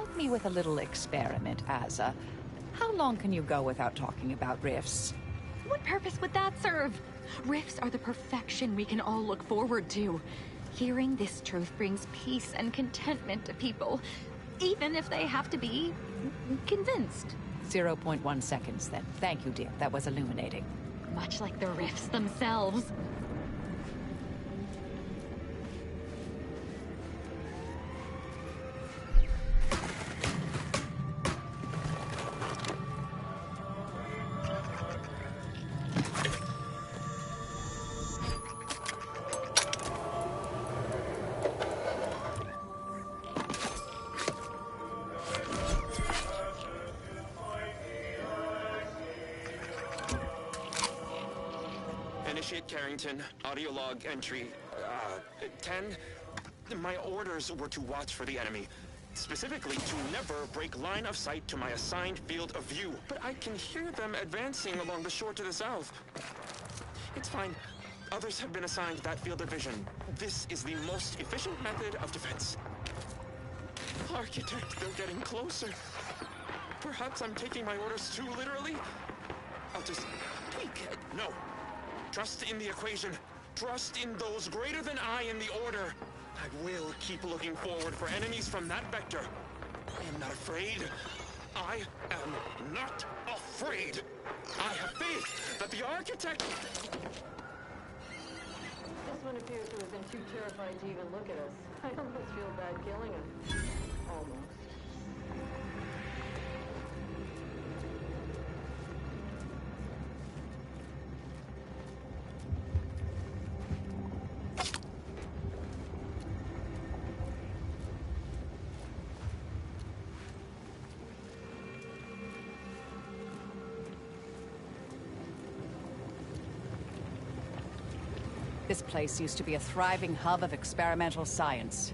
help me with a little experiment, Asa. How long can you go without talking about rifts? What purpose would that serve? Rifts are the perfection we can all look forward to. Hearing this truth brings peace and contentment to people, even if they have to be convinced. 0.1 seconds, then. Thank you, dear. That was illuminating. Much like the rifts themselves. Initiate Carrington, audio log entry, 10. My orders were to watch for the enemy. Specifically, to never break line of sight to my assigned field of view. But I can hear them advancing along the shore to the south. It's fine. Others have been assigned that field of vision. This is the most efficient method of defense. Architect, they're getting closer. Perhaps I'm taking my orders too literally. I'll just tweak it. No. Trust in the equation. Trust in those greater than I in the order. I will keep looking forward for enemies from that vector. I am not afraid. I am not afraid. I have faith that the architect... This one appears to have been too terrified to even look at us. I almost feel bad killing him. Almost. This place used to be a thriving hub of experimental science.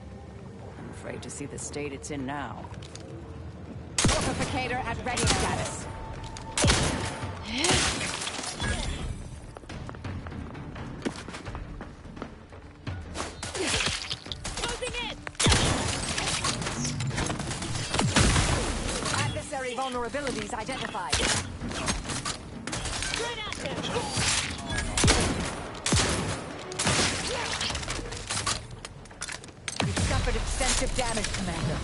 I'm afraid to see the state it's in now. Fortificator at ready status. Closing it! Adversary vulnerabilities identified. Right at them! Suffered extensive damage, Commander.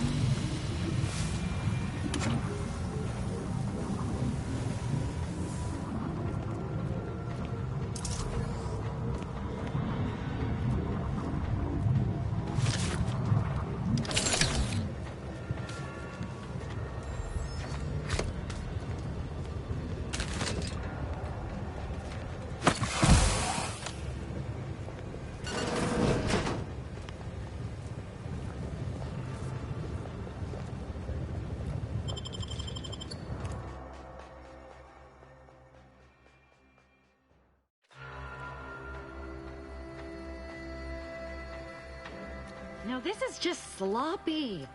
Now this is just sloppy.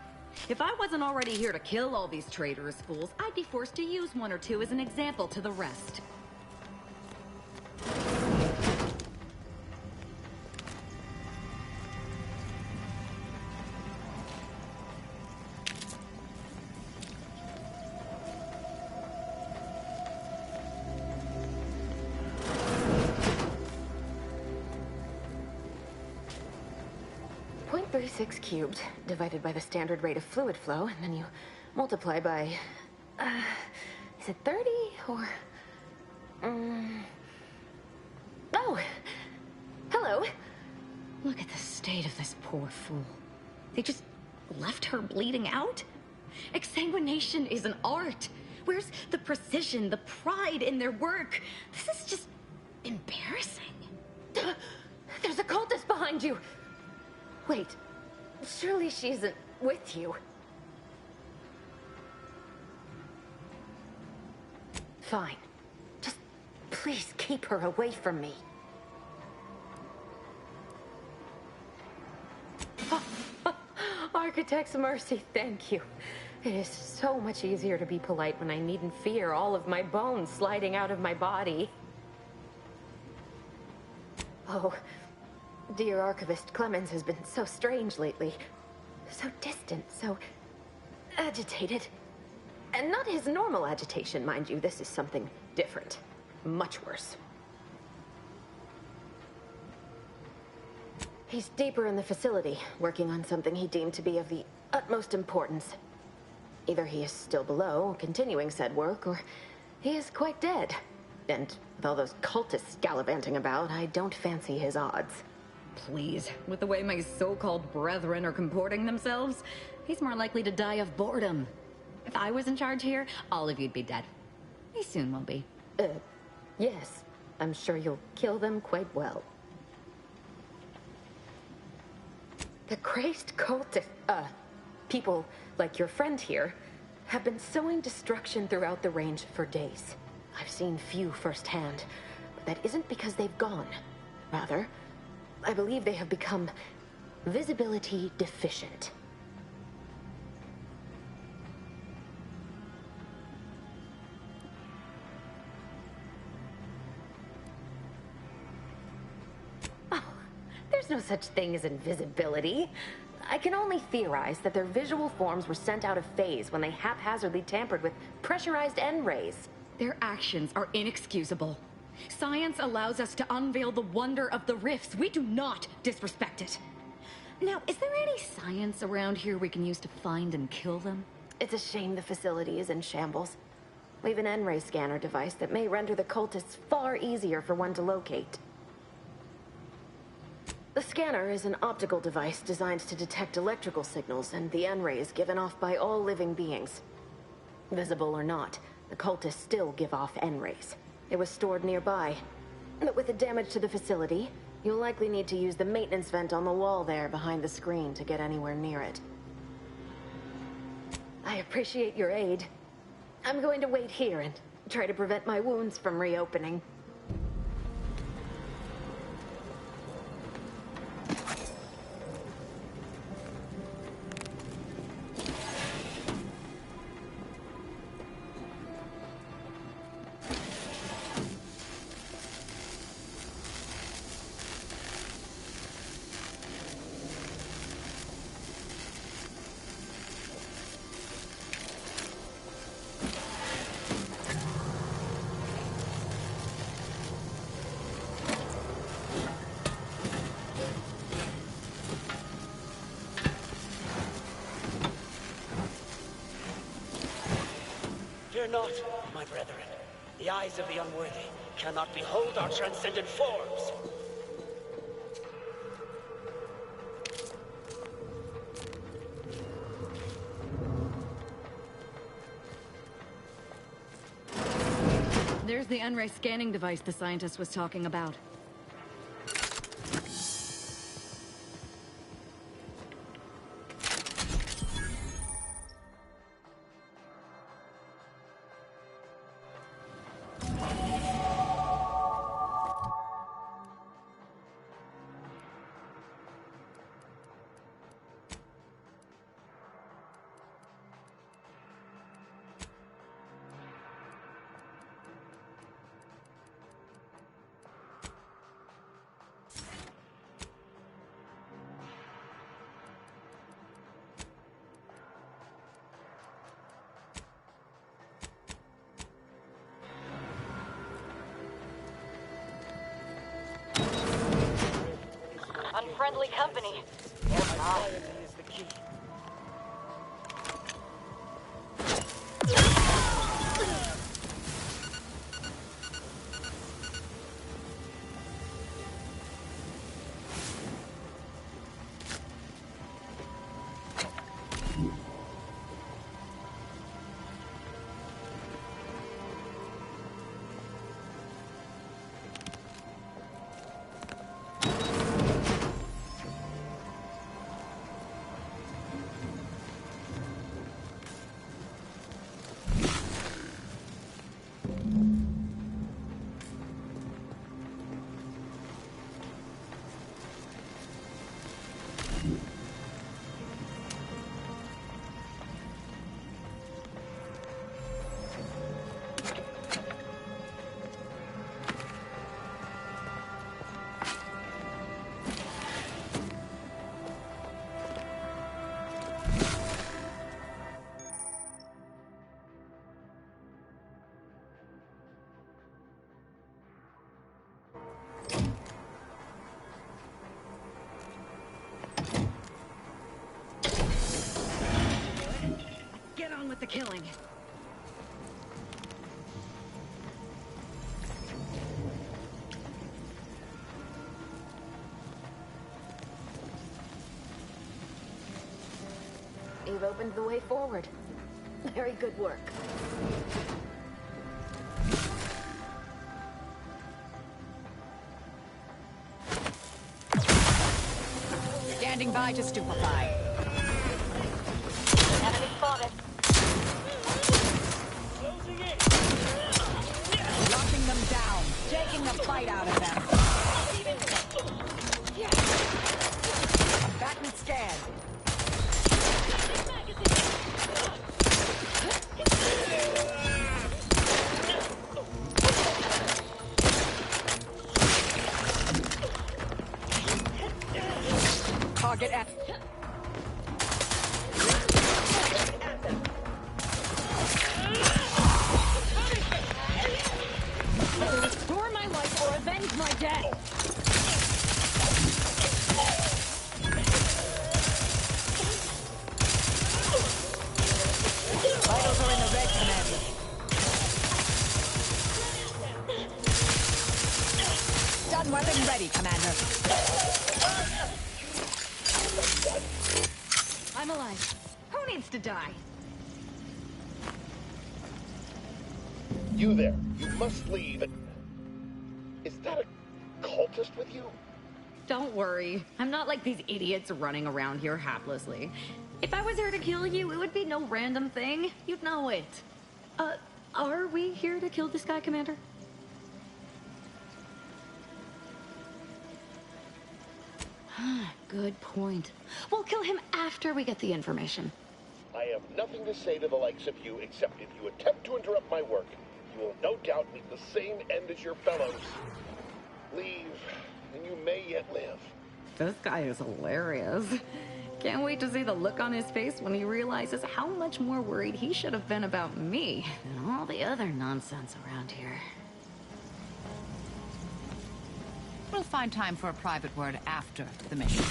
If I wasn't already here to kill all these traitorous fools, I'd be forced to use one or two as an example to the rest. .36 cubed, divided by the standard rate of fluid flow, and then you multiply by... is it 30, or... Oh! Hello! Look at the state of this poor fool. They just left her bleeding out? Exsanguination is an art. Where's the precision, the pride in their work? This is just embarrassing. There's a cultist behind you! Wait, surely she isn't with you. Fine. Just please keep her away from me. Architect's mercy, thank you. It is so much easier to be polite when I needn't fear all of my bones sliding out of my body. Oh, dear Archivist Clemens has been so strange lately. So distant, so agitated. And not his normal agitation, mind you. This is something different. Much worse. He's deeper in the facility, working on something he deemed to be of the utmost importance. Either he is still below, continuing said work, or he is quite dead. And with all those cultists gallivanting about, I don't fancy his odds. Please, with the way my so-called brethren are comporting themselves, he's more likely to die of boredom. If I was in charge here, all of you'd be dead. He soon will be. Yes. I'm sure you'll kill them quite well. The crazed cultist, people like your friend here, have been sowing destruction throughout the range for days. I've seen few firsthand, but that isn't because they've gone. Rather, I believe they have become visibility deficient. Oh, there's no such thing as invisibility. I can only theorize that their visual forms were sent out of phase when they haphazardly tampered with pressurized N-rays. Their actions are inexcusable. Science allows us to unveil the wonder of the rifts. We do not disrespect it. Now, is there any science around here we can use to find and kill them? It's a shame the facility is in shambles. We have an N-ray scanner device that may render the cultists far easier for one to locate. The scanner is an optical device designed to detect electrical signals and the N-rays given off by all living beings. Visible or not, the cultists still give off N-rays. It was stored nearby. But with the damage to the facility, you'll likely need to use the maintenance vent on the wall there behind the screen to get anywhere near it. I appreciate your aid. I'm going to wait here and try to prevent my wounds from reopening. Fear not, my brethren. The eyes of the unworthy cannot behold our transcendent forms. There's the N-ray scanning device the scientist was talking about. Unfriendly company. Society is the key. killing. You've opened the way forward. Very good work. Standing by to stupefy. Enemy spotted. Locking them down. Taking the fight out of them. Combatant scanned. Target F. Either restore my life or avenge my death. Vitals are in the red, Commander. Stun weapon ready, Commander. I'm alive. Who needs to die? You there. You must leave. Is that a cultist with you? Don't worry. I'm not like these idiots running around here haplessly. If I was here to kill you, it would be no random thing. You'd know it. Are we here to kill this guy, Commander? Good point. We'll kill him after we get the information. I have nothing to say to the likes of you, except if you attempt to interrupt my work, you will no doubt meet the same end as your fellows. Leave, and you may yet live. This guy is hilarious. Can't wait to see the look on his face when he realizes how much more worried he should have been about me than all the other nonsense around here. We'll find time for a private word after the mission.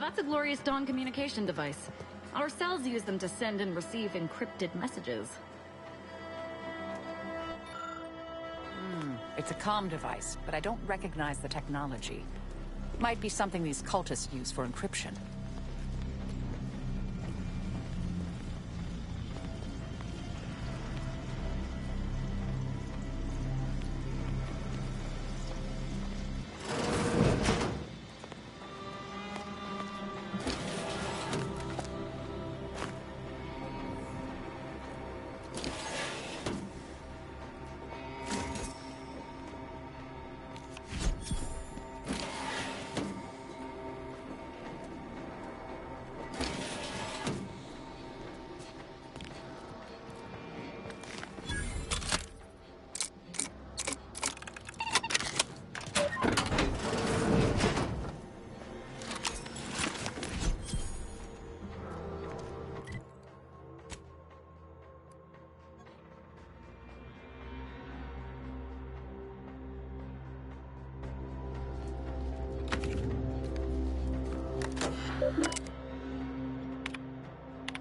That's a Glorious Dawn communication device. Our cells use them to send and receive encrypted messages. It's a comm device, but I don't recognize the technology. Might be something these cultists use for encryption.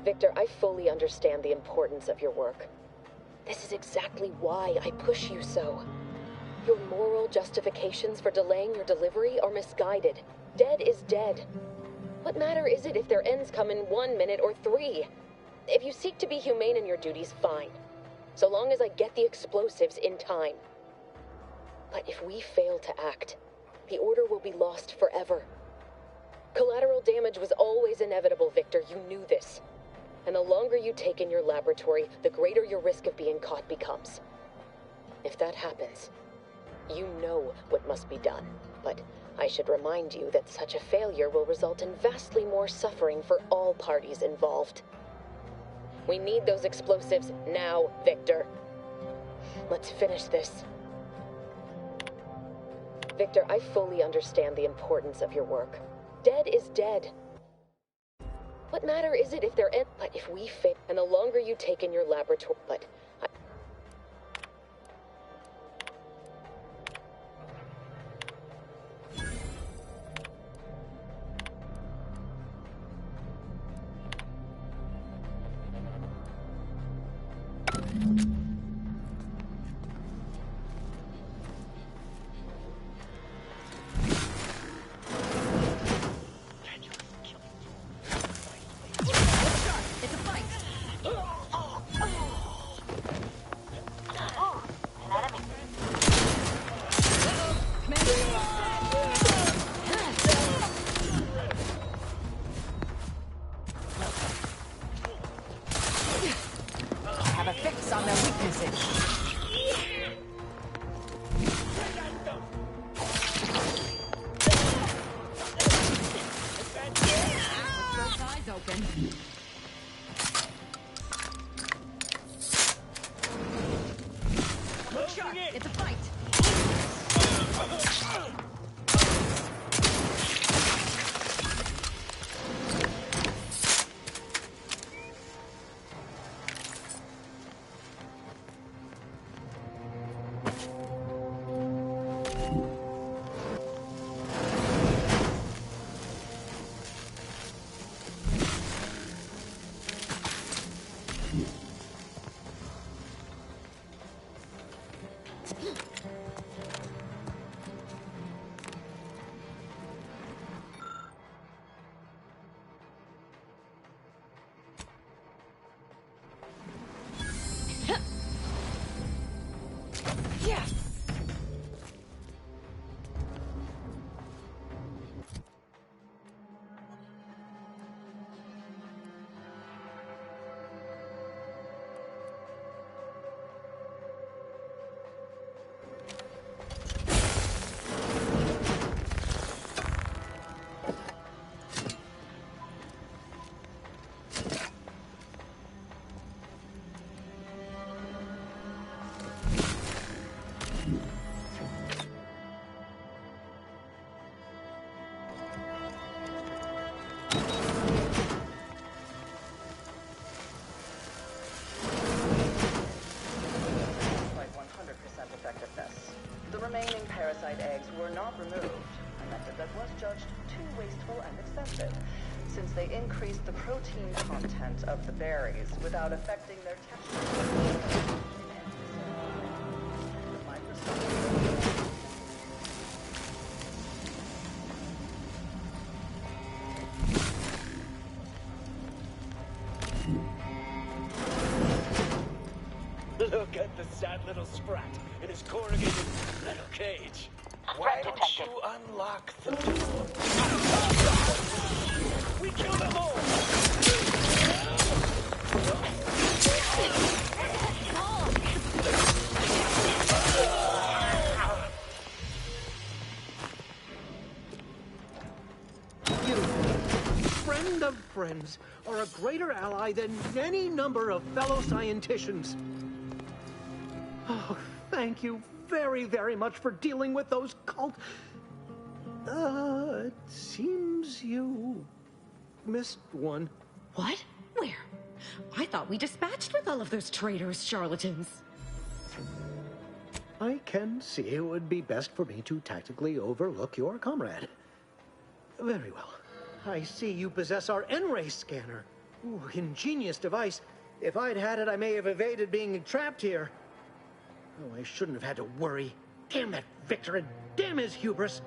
Victor, I fully understand the importance of your work. This is exactly why I push you so. Your moral justifications for delaying your delivery are misguided. Dead is dead. What matter is it if their ends come in 1 minute or 3? If you seek to be humane in your duties, fine. So long as I get the explosives in time. But if we fail to act, the Order will be lost forever. Collateral damage was always inevitable, Victor. You knew this. And the longer you take in your laboratory, the greater your risk of being caught becomes. If that happens, you know what must be done. But I should remind you that such a failure will result in vastly more suffering for all parties involved. We need those explosives now, Victor. Let's finish this. Victor, I fully understand the importance of your work. Dead is dead. What matter is it if they're in? But if we fail, and the longer you take in your laboratory, Have a fix on their weaknesses. Both eyes open. Look sharp. It's a fight. parasite eggs were not removed, a method that was judged too wasteful and expensive, since they increased the protein content of the berries without affecting their texture. Look at the sad little sprat in his corrugated metal cage. Why don't you unlock the door? We killed them all! You, friend of friends, are a greater ally than any number of fellow scienticians. Oh, thank you very, very much for dealing with those cult... it seems you missed one. What? Where? I thought we dispatched with all of those traitorous charlatans. I can see it would be best for me to tactically overlook your comrade. Very well. I see you possess our N-ray scanner. Ooh, ingenious device. If I'd had it, I may have evaded being trapped here. Oh, I shouldn't have had to worry. Damn that Victor, and damn his hubris.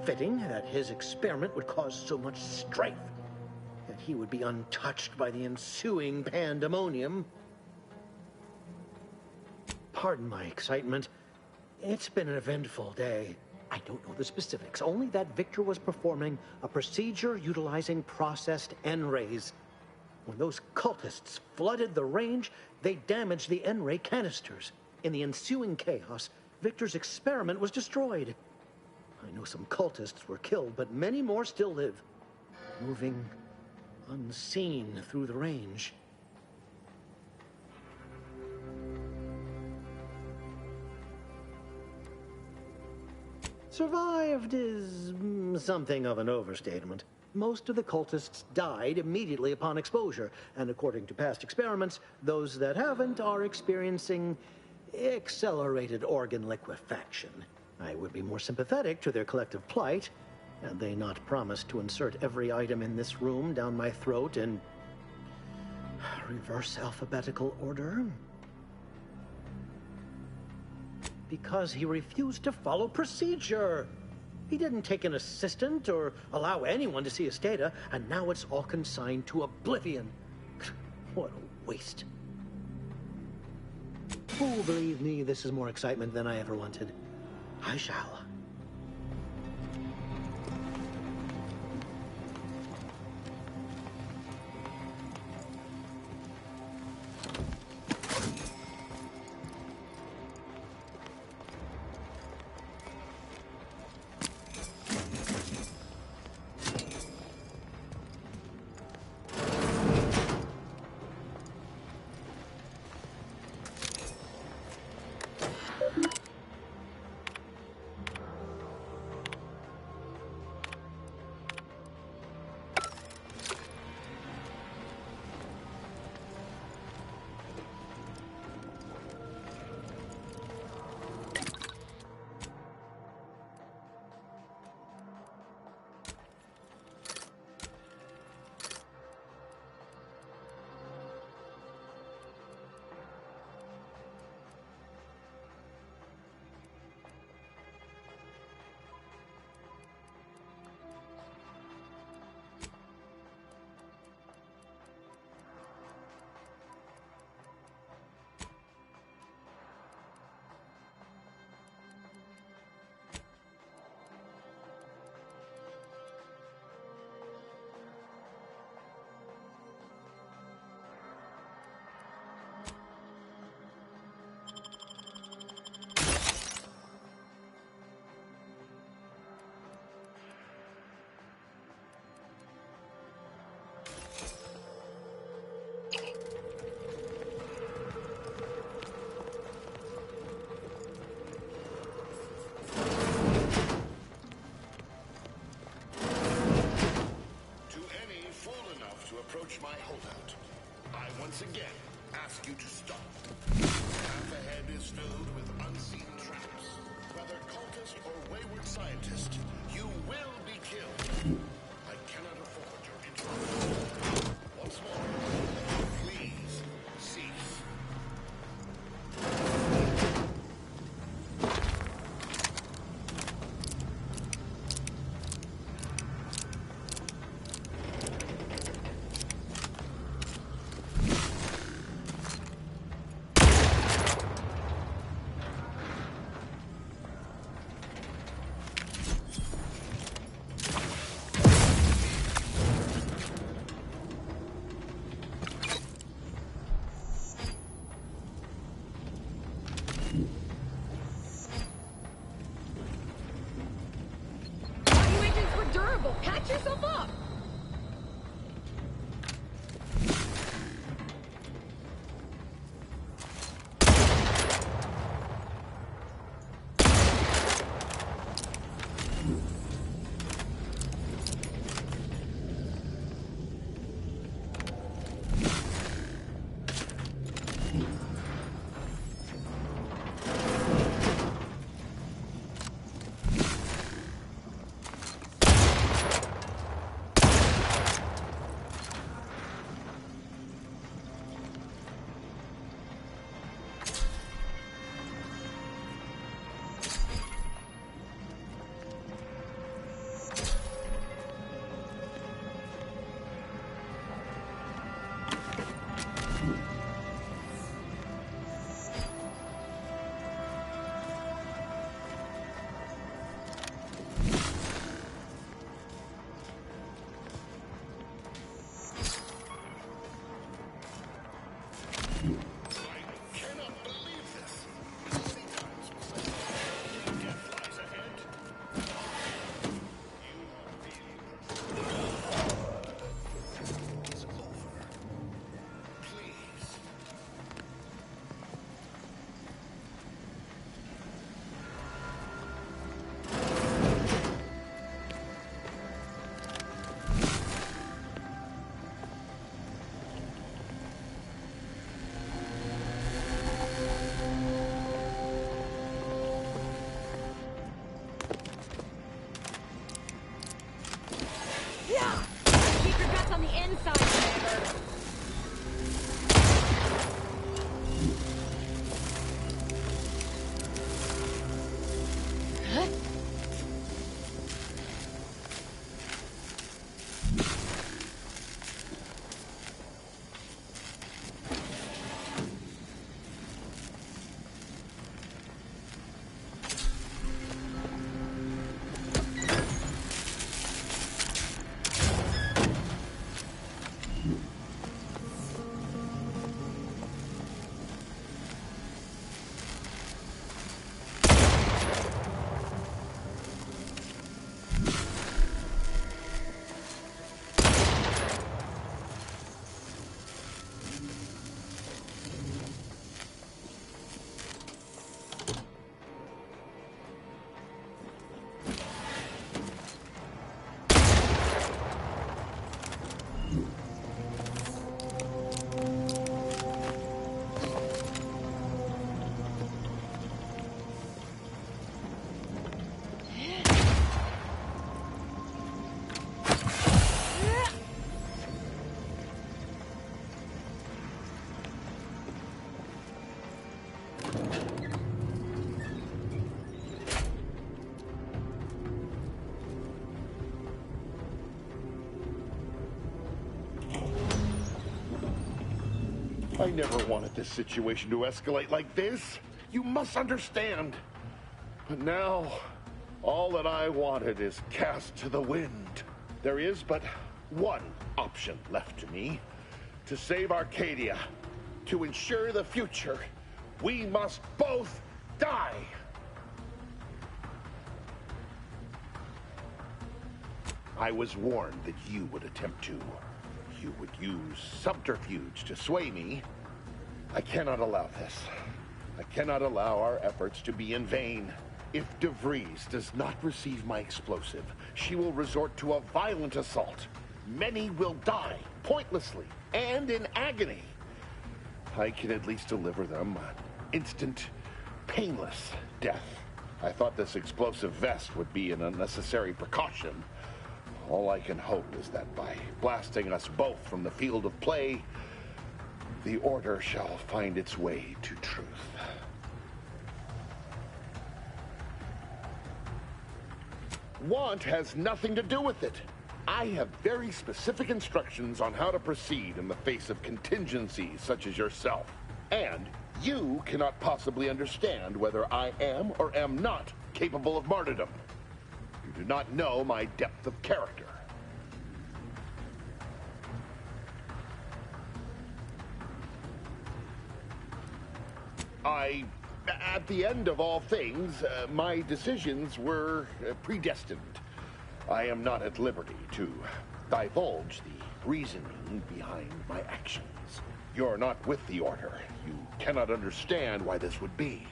Fitting that his experiment would cause so much strife, that he would be untouched by the ensuing pandemonium. Pardon my excitement. It's been an eventful day. I don't know the specifics, only that Victor was performing a procedure utilizing processed N-rays. When those cultists flooded the range, they damaged the N-ray canisters. In the ensuing chaos, Victor's experiment was destroyed. I know some cultists were killed, but many more still live, moving unseen through the range. Survived is something of an overstatement. Most of the cultists died immediately upon exposure, and according to past experiments, those that haven't are experiencing accelerated organ liquefaction. I would be more sympathetic to their collective plight, had they not promised to insert every item in this room down my throat in reverse alphabetical order. Because he refused to follow procedure. He didn't take an assistant or allow anyone to see his data, and now it's all consigned to oblivion. What a waste. Oh, believe me, this is more excitement than I ever wanted. I shall. Approach my holdout. I once again ask you to stop. Path ahead is filled with unseen traps. Whether cultist or wayward scientist, you will be killed. I cannot afford your interruption. Once more, please cease. Patch yourself up! on the inside, Commander. I never wanted this situation to escalate like this. You must understand. But now, all that I wanted is cast to the wind. There is but one option left to me. To save Arcadia, to ensure the future, we must both die. I was warned that you would attempt to. You would use subterfuge to sway me. I cannot allow this. I cannot allow our efforts to be in vain. If DeVries does not receive my explosive, she will resort to a violent assault. Many will die, pointlessly, and in agony. I can at least deliver them an instant, painless death. I thought this explosive vest would be an unnecessary precaution. All I can hope is that by blasting us both from the field of play, the Order shall find its way to truth. Want has nothing to do with it. I have very specific instructions on how to proceed in the face of contingencies such as yourself. And you cannot possibly understand whether I am or am not capable of martyrdom. You do not know my depth of character. At the end of all things, my decisions were predestined. I am not at liberty to divulge the reasoning behind my actions. You're not with the Order. You cannot understand why this would be.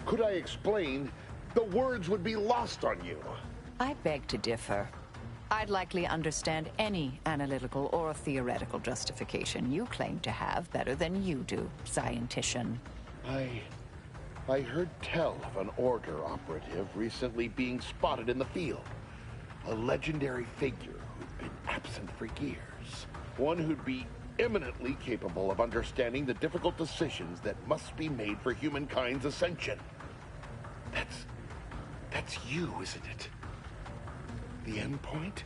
Could I explain, the words would be lost on you. I beg to differ. I'd likely understand any analytical or theoretical justification you claim to have better than you do, scientician. I heard tell of an Order operative recently being spotted in the field. A legendary figure who'd been absent for years. One who'd be eminently capable of understanding the difficult decisions that must be made for humankind's ascension. That's you, isn't it? The end point?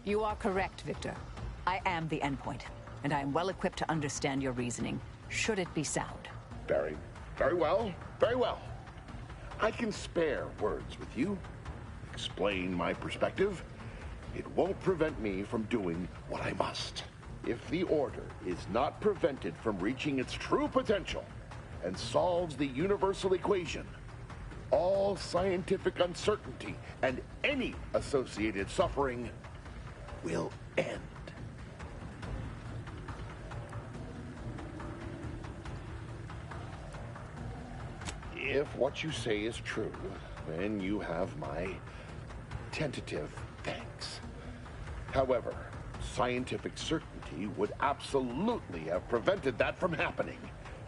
You are correct, Victor. I am the endpoint, and I am well equipped to understand your reasoning, should it be sound. Very well, very well. I can spare words with you, explain my perspective. It won't prevent me from doing what I must. If the Order is not prevented from reaching its true potential and solves the universal equation, all scientific uncertainty and any associated suffering will end. If what you say is true, then you have my tentative thanks. However, scientific certainty would absolutely have prevented that from happening.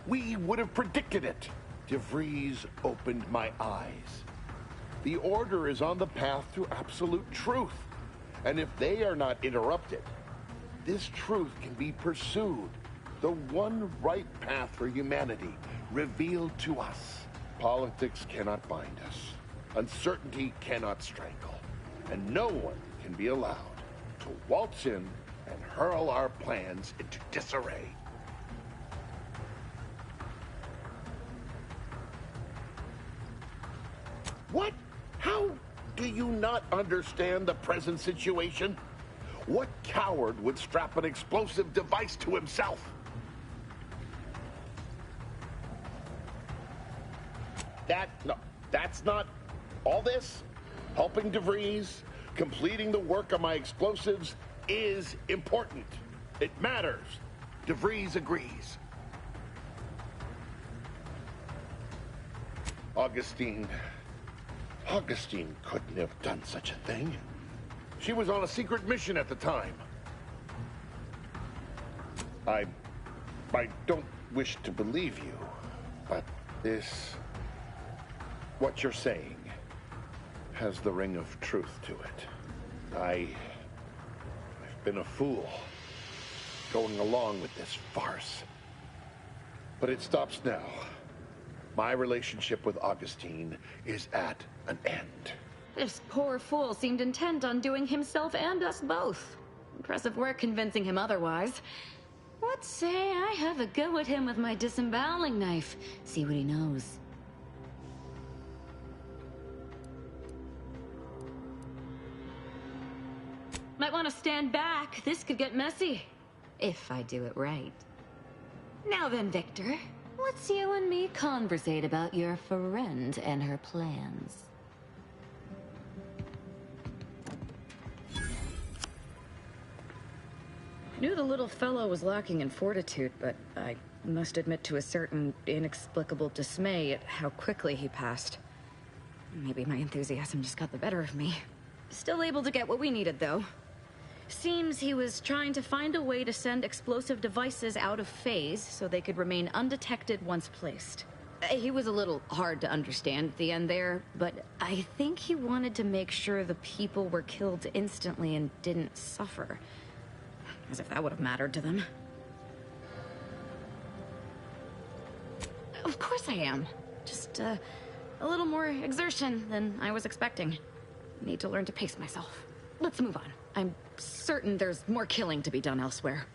We would have predicted it. DeVries opened my eyes. The Order is on the path to absolute truth. And if they are not interrupted, this truth can be pursued. The one right path for humanity, revealed to us. Politics cannot bind us. Uncertainty cannot strangle. And no one can be allowed to waltz in and hurl our plans into disarray. What? How do you not understand the present situation? What coward would strap an explosive device to himself? No, that's not all this. Helping DeVries, completing the work on my explosives is important. It matters. DeVries agrees. Augustine couldn't have done such a thing. She was on a secret mission at the time. I don't wish to believe you, but what you're saying has the ring of truth to it. I've been a fool going along with this farce. But it stops now. My relationship with Augustine is at an end. This poor fool seemed intent on doing himself and us both. Impressive work convincing him otherwise. Let's say I have a go at him with my disemboweling knife. See what he knows. Might want to stand back. This could get messy. If I do it right. Now then, Victor. Let's you and me conversate about your friend and her plans. Knew the little fellow was lacking in fortitude, but I must admit to a certain inexplicable dismay at how quickly he passed. Maybe my enthusiasm just got the better of me. Still able to get what we needed, though. Seems he was trying to find a way to send explosive devices out of phase so they could remain undetected once placed. He was a little hard to understand at the end there, but I think he wanted to make sure the people were killed instantly and didn't suffer. As if that would have mattered to them. Of course I am. Just, a little more exertion than I was expecting. Need to learn to pace myself. Let's move on. I'm certain there's more killing to be done elsewhere.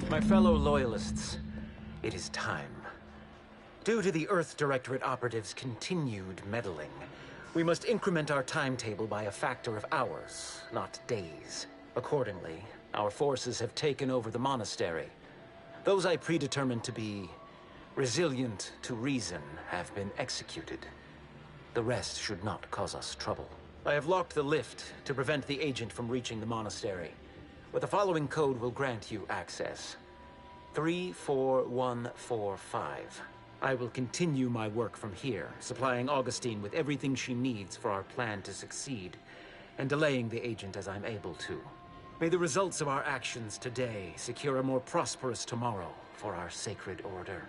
My fellow Loyalists, it is time. Due to the Earth Directorate operatives' continued meddling, we must increment our timetable by a factor of hours, not days. Accordingly, our forces have taken over the monastery. Those I predetermined to be resilient to reason have been executed. The rest should not cause us trouble. I have locked the lift to prevent the agent from reaching the monastery. But the following code will grant you access. 34145. I will continue my work from here, supplying Augustine with everything she needs for our plan to succeed, and delaying the agent as I'm able to. May the results of our actions today secure a more prosperous tomorrow for our sacred order.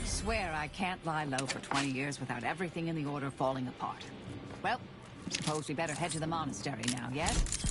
Swear I can't lie low for 20 years without everything in the order falling apart. Well, suppose we better head to the monastery now, yes?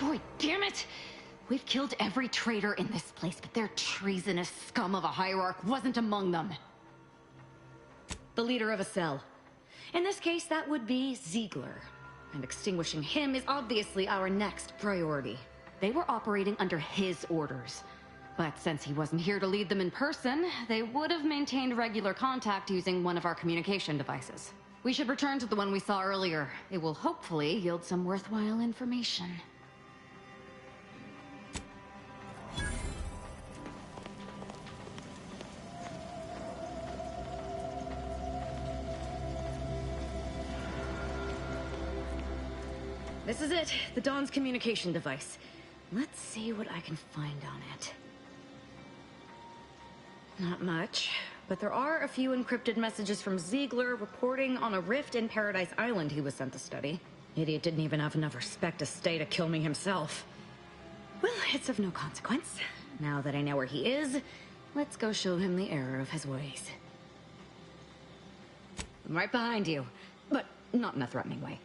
Boy, damn it! We've killed every traitor in this place, but their treasonous scum of a hierarch wasn't among them. The leader of a cell. In this case, that would be Ziegler. And extinguishing him is obviously our next priority. They were operating under his orders. But since he wasn't here to lead them in person, they would have maintained regular contact using one of our communication devices. We should return to the one we saw earlier. It will hopefully yield some worthwhile information. This is it, the Dawn's communication device. Let's see what I can find on it. Not much, but there are a few encrypted messages from Ziegler reporting on a rift in Paradise Island he was sent to study. Idiot didn't even have enough respect to stay to kill me himself. Well, it's of no consequence. Now that I know where he is, let's go show him the error of his ways. I'm right behind you, but not in a threatening way.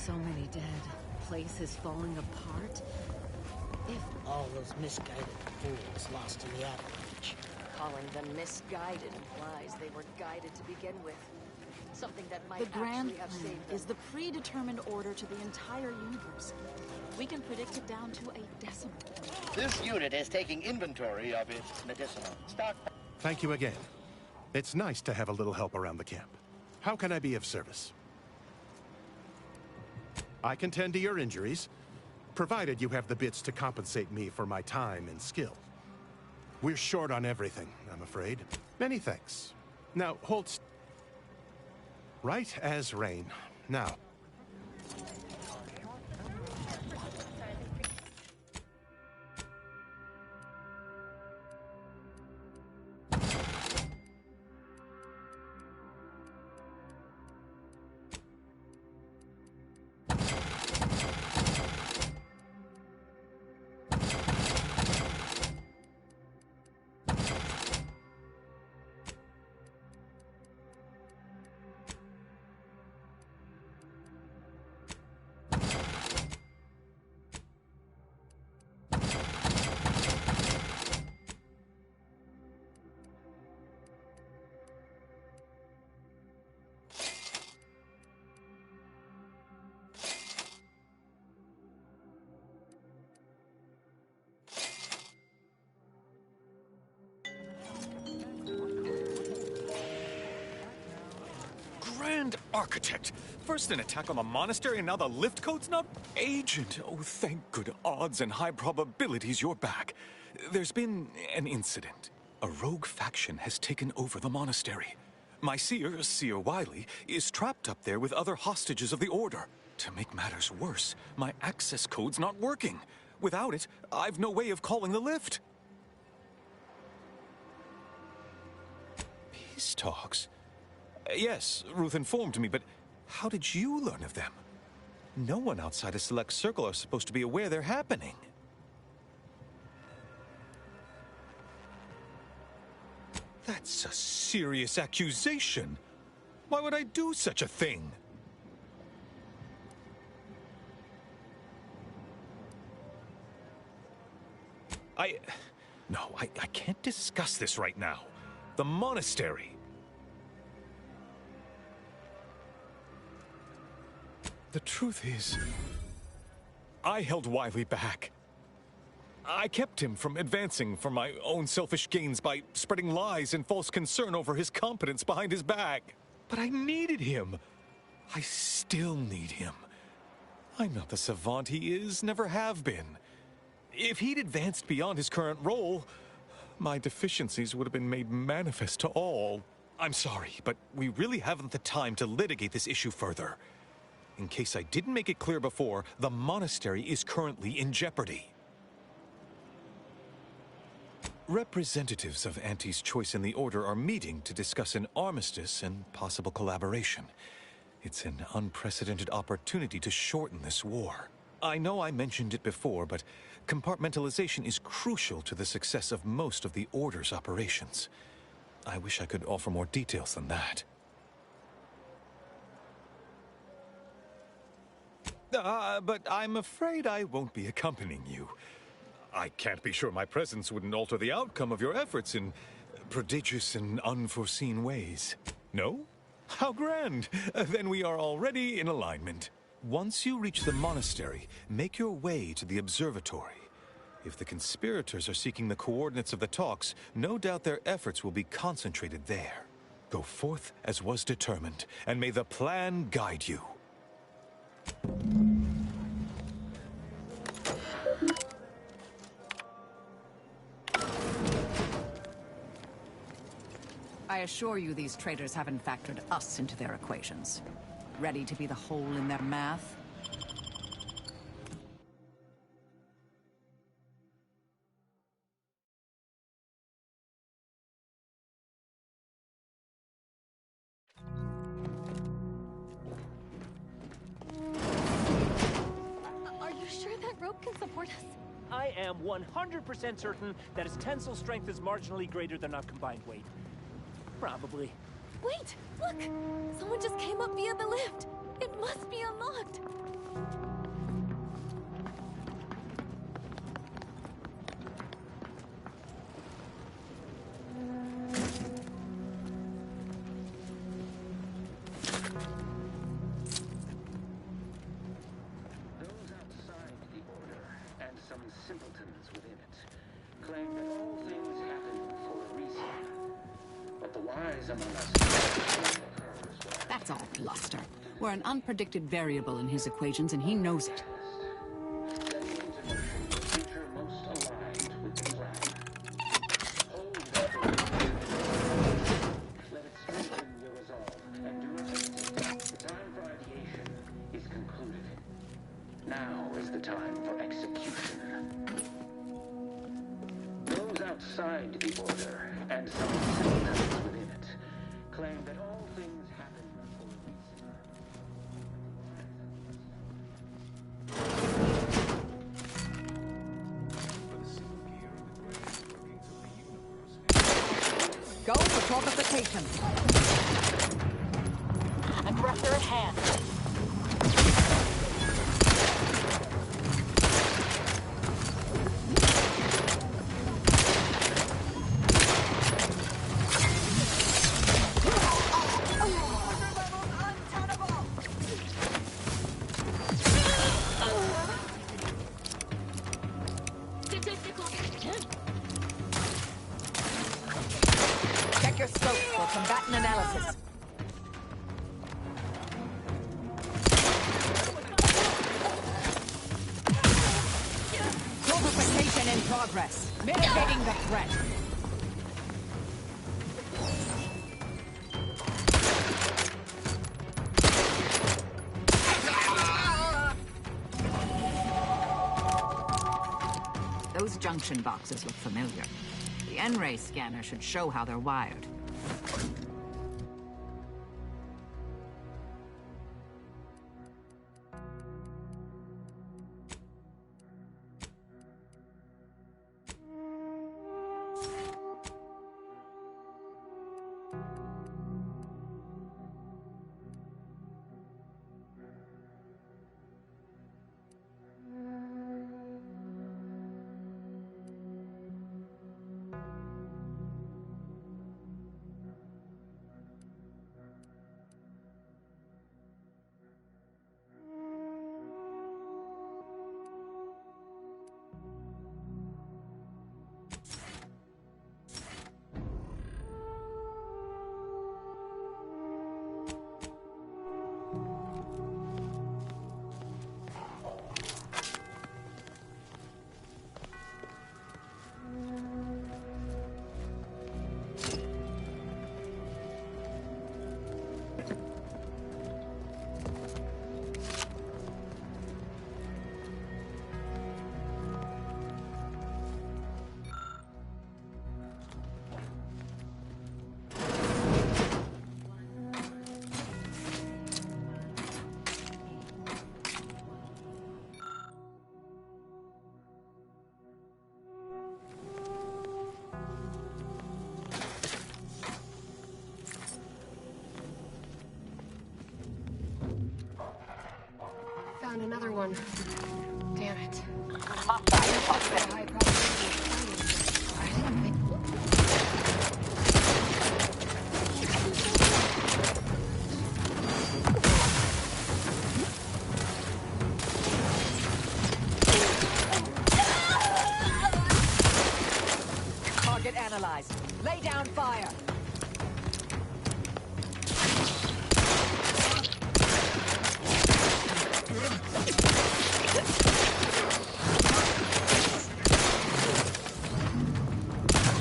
So many dead. Place is falling apart. If all those misguided fools lost in the avalanche. Calling them misguided implies they were guided to begin with. Something that might The grand actually have plan saved them. is the predetermined order to the entire universe. We can predict it down to a decimal. This unit is taking inventory of its medicinal stock. Thank you again. It's nice to have a little help around the camp. How can I be of service? I can tend to your injuries, provided you have the bits to compensate me for my time and skill. We're short on everything, I'm afraid. Many thanks. Now, hold... Right as rain. Now... Grand Architect! First an attack on the monastery, and now the lift code's not... Agent, oh thank good odds and high probabilities you're back. There's been an incident. A rogue faction has taken over the monastery. My seer, Seer Wiley, is trapped up there with other hostages of the Order. To make matters worse, my access code's not working. Without it, I've no way of calling the lift. Peace talks? Yes, Ruth informed me, but how did you learn of them? No one outside a select circle are supposed to be aware they're happening. That's a serious accusation. Why would I do such a thing? No, I can't discuss this right now. The monastery. The truth is, I held Wiley back. I kept him from advancing for my own selfish gains by spreading lies and false concern over his competence behind his back. But I needed him. I still need him. I'm not the savant he is, never have been. If he'd advanced beyond his current role, my deficiencies would have been made manifest to all. I'm sorry, but we really haven't the time to litigate this issue further. In case I didn't make it clear before, the monastery is currently in jeopardy. Representatives of Auntie's Choice in the Order are meeting to discuss an armistice and possible collaboration. It's an unprecedented opportunity to shorten this war. I know I mentioned it before, but compartmentalization is crucial to the success of most of the Order's operations. I wish I could offer more details than that. But I'm afraid I won't be accompanying you. I can't be sure my presence wouldn't alter the outcome of your efforts in prodigious and unforeseen ways. No? How grand! Then we are already in alignment. Once you reach the monastery, make your way to the observatory. If the conspirators are seeking the coordinates of the talks, no doubt their efforts will be concentrated there. Go forth as was determined, and may the plan guide you. I assure you these traitors haven't factored us into their equations. Ready to be the hole in their math? Are you sure that rope can support us? I am 100% certain that its tensile strength is marginally greater than our combined weight. Probably. Wait! Look! Someone just came up via the lift! It must be unlocked! Those outside the Order, and some simpletons within it, claim that all things happen for a reason. But the wise among us... That's all bluster. We're an unpredicted variable in his equations, and he knows it. Let it strengthen your resolve, and do it. The time for ideation is concluded. Now is the time for execution. Those outside the Order, and some simpletons within it, claim that all things happen for a reason. Go for torpification. Aggressor at hand. Check your scope for combatant analysis. progress. Mitigating the threat. Those junction boxes look familiar. The N-ray scanner should show how they're wired. Found another one. Damn it. Target analyzed. Lay down fire.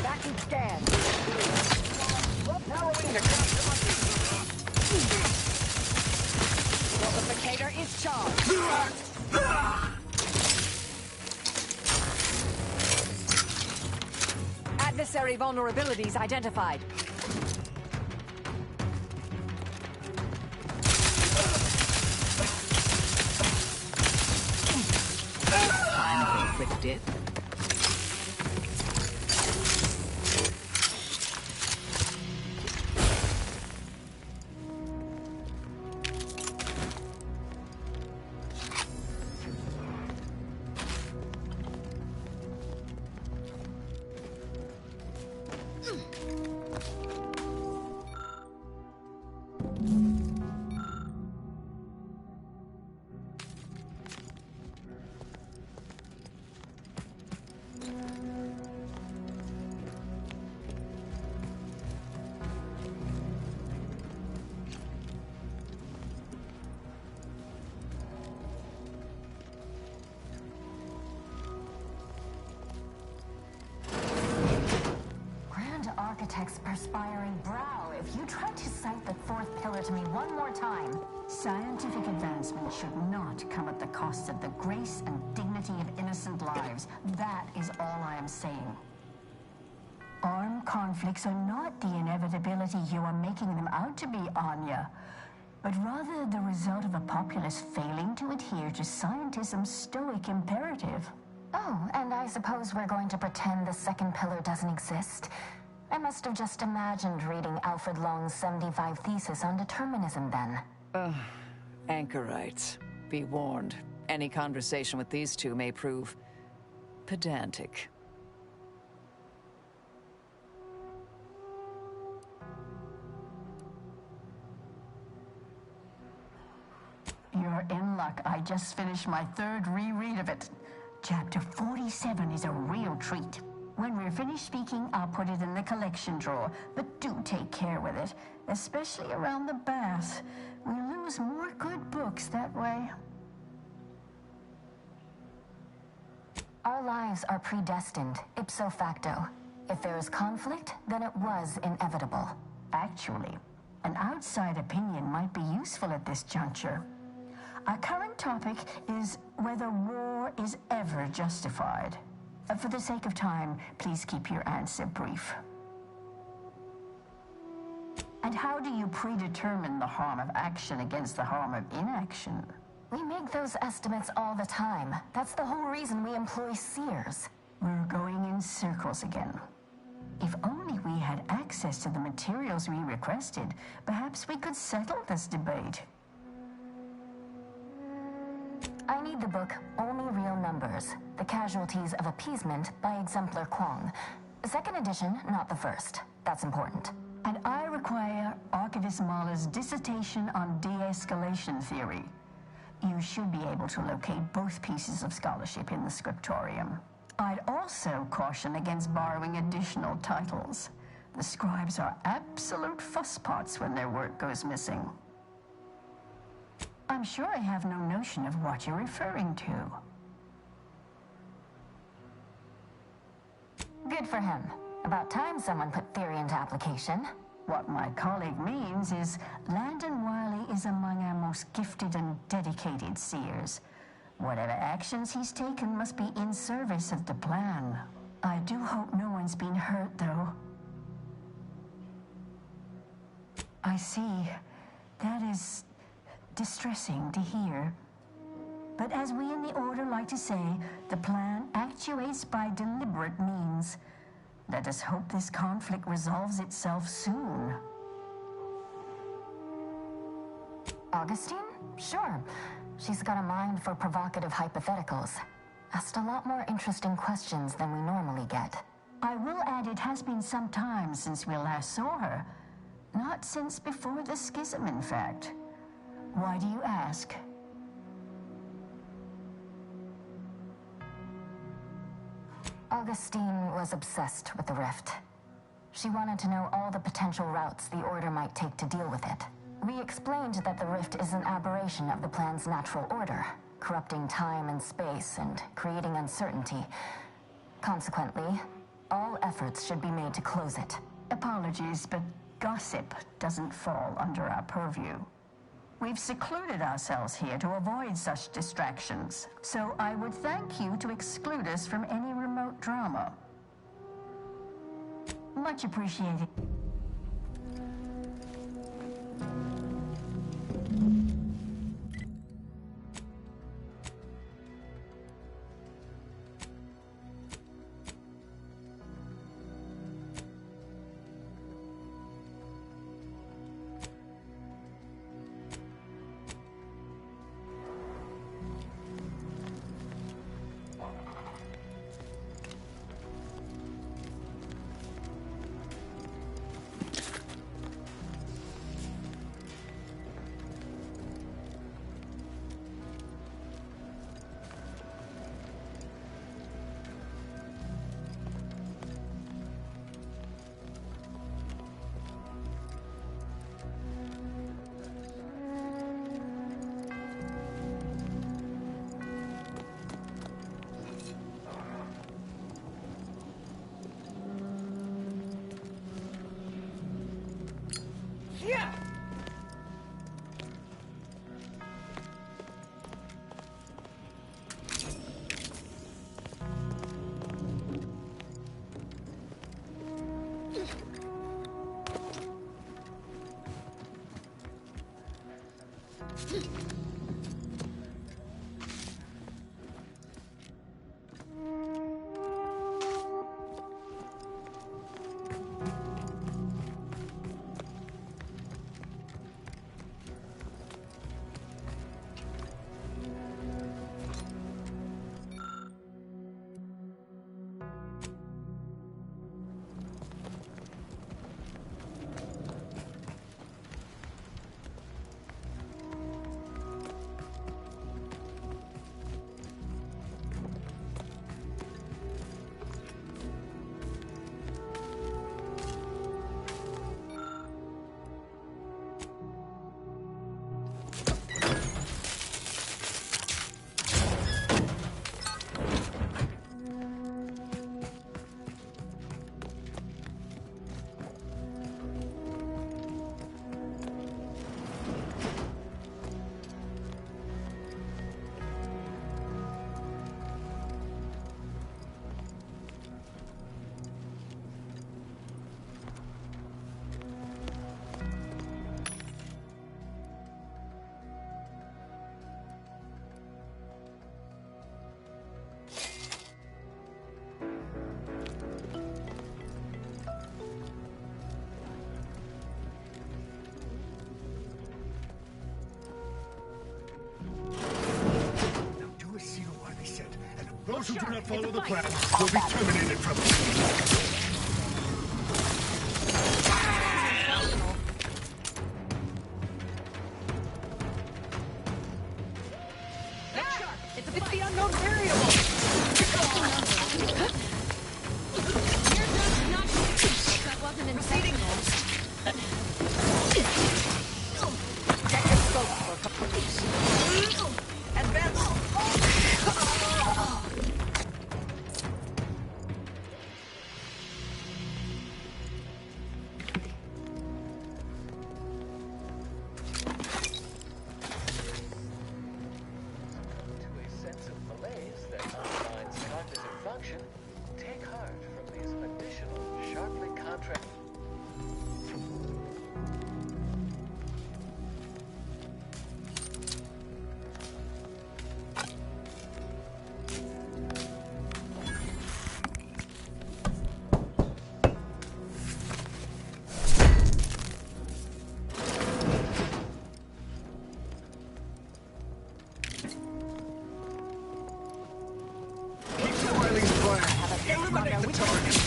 Backing scan. Narrowing the Amplificator is charged. Adversary vulnerabilities identified. Time for a quick dip. Architect's perspiring brow, if you try to cite the fourth pillar to me one more time. Scientific advancement should not come at the cost of the grace and dignity of innocent lives. That is all I am saying. Armed conflicts are not the inevitability you are making them out to be, Anya, but rather the result of a populace failing to adhere to scientism's stoic imperative. Oh, and I suppose we're going to pretend the second pillar doesn't exist. I must have just imagined reading Alfred Long's 75 thesis on determinism then. Anchorites. Be warned. Any conversation with these two may prove pedantic. You're in luck. I just finished my third reread of it. Chapter 47 is a real treat. When we're finished speaking, I'll put it in the collection drawer, but do take care with it, especially around the bath. We lose more good books that way. Our lives are predestined, ipso facto. If there is conflict, then it was inevitable. Actually, an outside opinion might be useful at this juncture. Our current topic is whether war is ever justified. For the sake of time, please keep your answer brief. And how do you predetermine the harm of action against the harm of inaction? We make those estimates all the time. That's the whole reason we employ seers. We're going in circles again. If only we had access to the materials we requested, perhaps we could settle this debate. I need the book Only Real Numbers, The Casualties of Appeasement by Exemplar Kwong. Second edition, not the first. That's important. And I require Archivist Mahler's dissertation on de-escalation theory. You should be able to locate both pieces of scholarship in the scriptorium. I'd also caution against borrowing additional titles. The scribes are absolute fusspots when their work goes missing. I'm sure I have no notion of what you're referring to. Good for him. About time someone put theory into application. What my colleague means is Landon Wiley is among our most gifted and dedicated seers. Whatever actions he's taken must be in service of the plan. I do hope no one's been hurt, though. I see. That is distressing to hear. But as we in the Order like to say, the plan actuates by deliberate means. Let us hope this conflict resolves itself soon. Augustine? Sure. She's got a mind for provocative hypotheticals. Asked a lot more interesting questions than we normally get. I will add it has been some time since we last saw her. Not since before the schism, in fact. Why do you ask? Augustine was obsessed with the rift. She wanted to know all the potential routes the Order might take to deal with it. We explained that the rift is an aberration of the plan's natural order, corrupting time and space and creating uncertainty. Consequently, all efforts should be made to close it. Apologies, but gossip doesn't fall under our purview. We've secluded ourselves here to avoid such distractions, so I would thank you to exclude us from any remote drama. Much appreciated. Those who do not follow the plan will be terminated from... It's the unknown variable! That wasn't intentional. Check your scope for completion. Advance! Eliminate the target!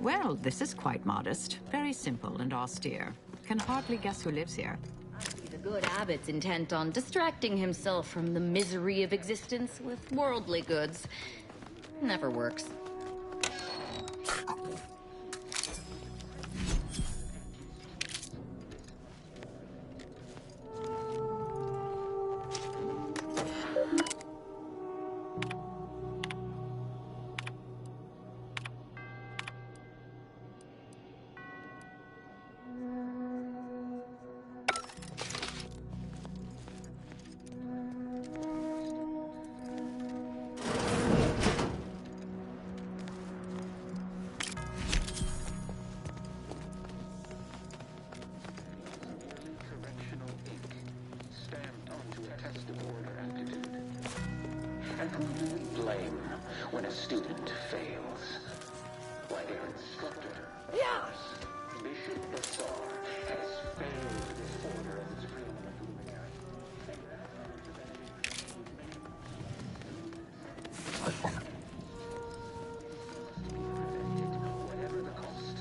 Well, this is quite modest. Very simple and austere. Can hardly guess who lives here. The good abbot's intent on distracting himself from the misery of existence with worldly goods never works. And who do we blame when a student fails? Why, their instructor, Bishop Bassar, has failed this order as its preeminent luminary. Whatever the cost,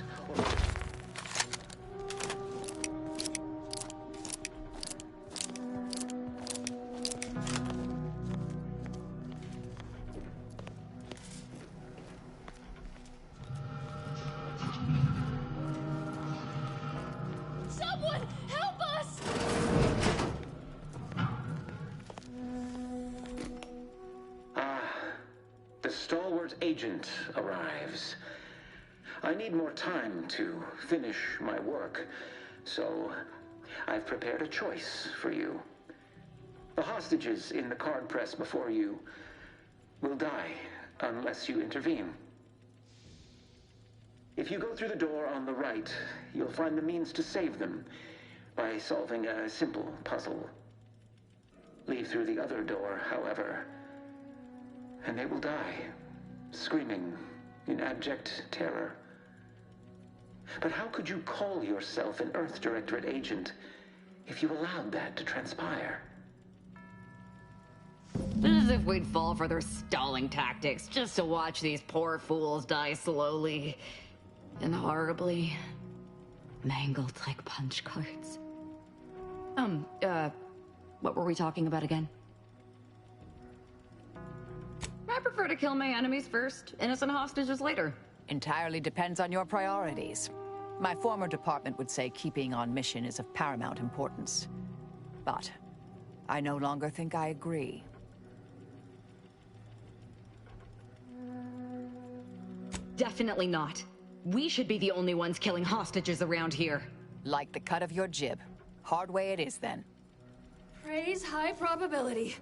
Someone help us! The stalwart agent arrives. I need more time to finish my work, so I've prepared a choice for you. The hostages in the card press before you will die unless you intervene. If you go through the door on the right, you'll find the means to save them by solving a simple puzzle. Leave through the other door, however, and they will die, screaming in abject terror. But how could you call yourself an Earth Directorate agent if you allowed that to transpire? As if we'd fall for their stalling tactics just to watch these poor fools die slowly and horribly, mangled like punch cards. What were we talking about again? I prefer to kill my enemies first, innocent hostages later. Entirely depends on your priorities. My former department would say keeping on mission is of paramount importance. But I no longer think I agree. Definitely not. We should be the only ones killing hostages around here. Like the cut of your jib. Hard way it is, then. Praise high probability.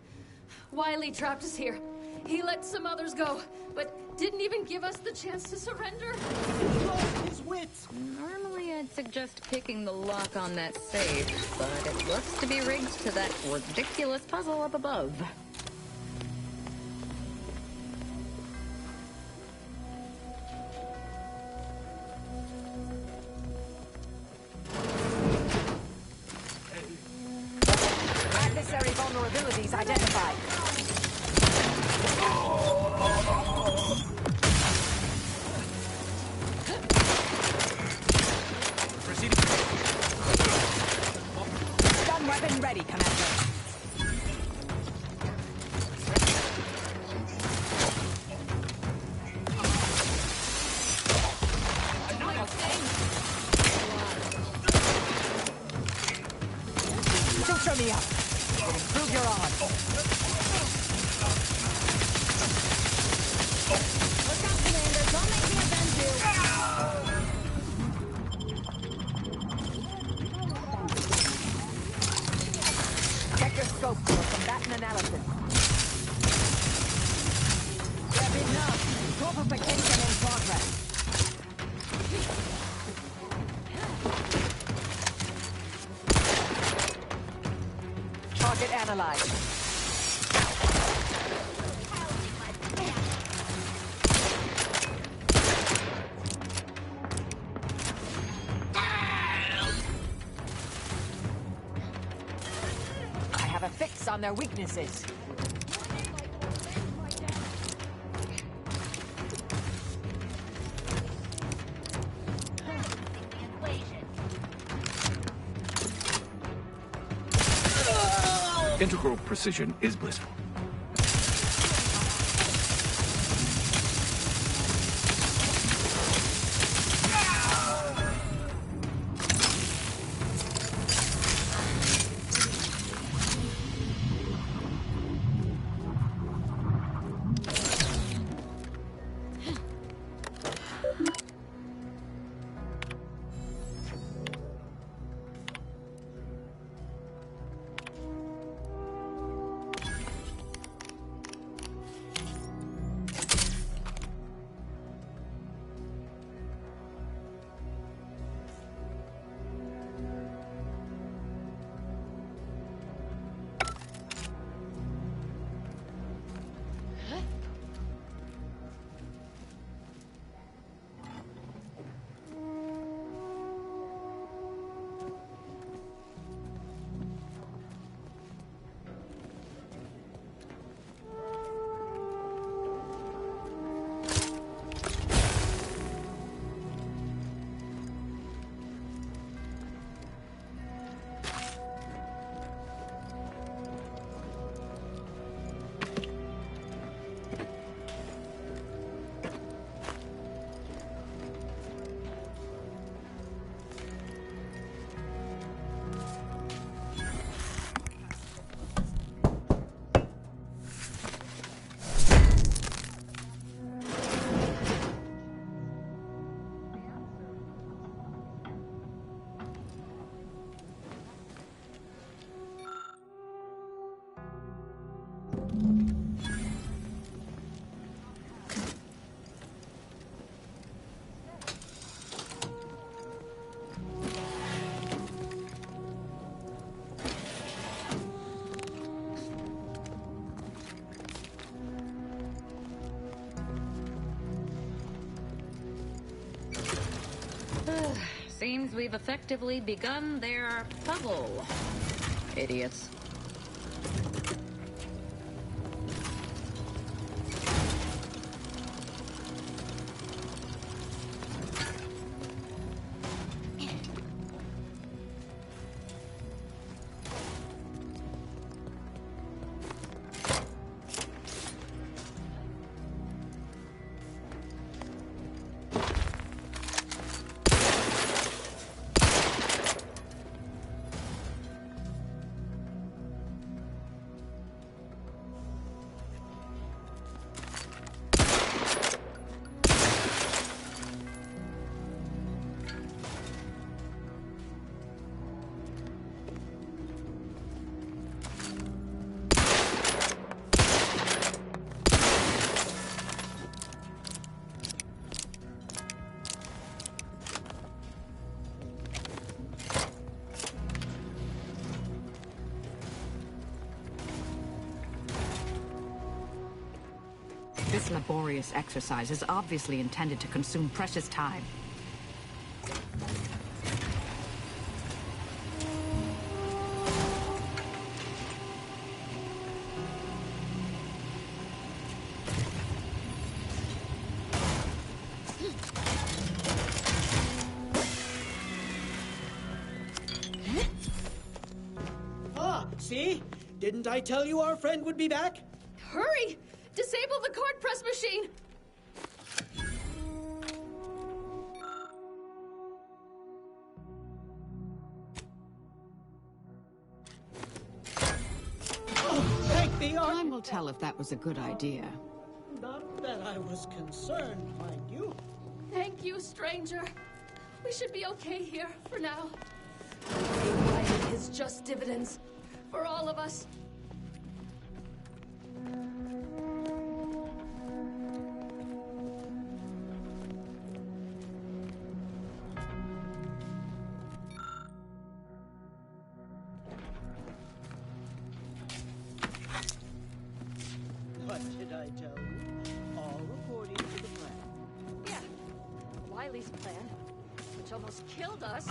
Wiley trapped us here. He let some others go, but didn't even give us the chance to surrender. He lost his wits. Normally I'd suggest picking the lock on that safe, but it looks to be rigged to that ridiculous puzzle up above. Adversary vulnerabilities identified. Stun weapon ready, Commander. Suture me up. Improve your odds. Look out, Commander. Don't make me avenge you. Check your scope for combatant analysis. There be enough. Corporification in progress. Target analyzed. I have a fix on their weaknesses. Integral precision is blissful. Seems we've effectively begun their puzzle. Idiots. laborious exercise is obviously intended to consume precious time. See? Didn't I tell you our friend would be back? Hurry! Disable the card press machine! Thank the Time will tell if that was a good idea. Not that I was concerned, mind you. Thank you, stranger. We should be okay here for now. Why is just dividends for all of us. What did I tell you? All according to the plan. Yeah, Wiley's plan, which almost killed us.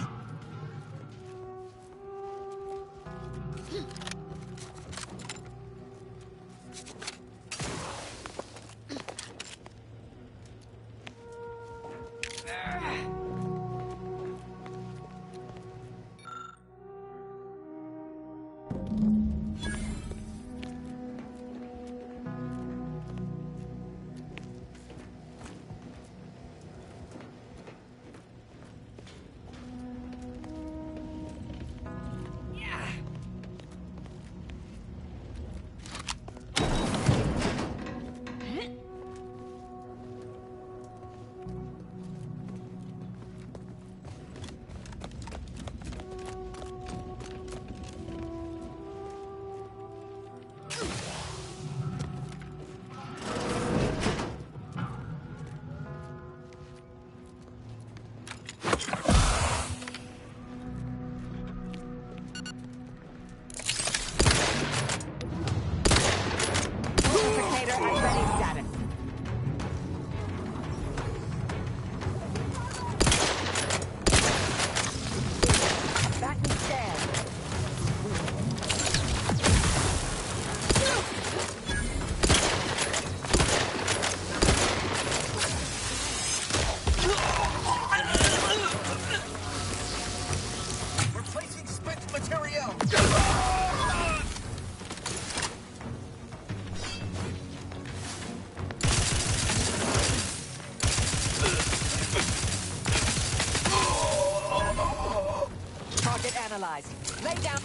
Analyzed. Lay down.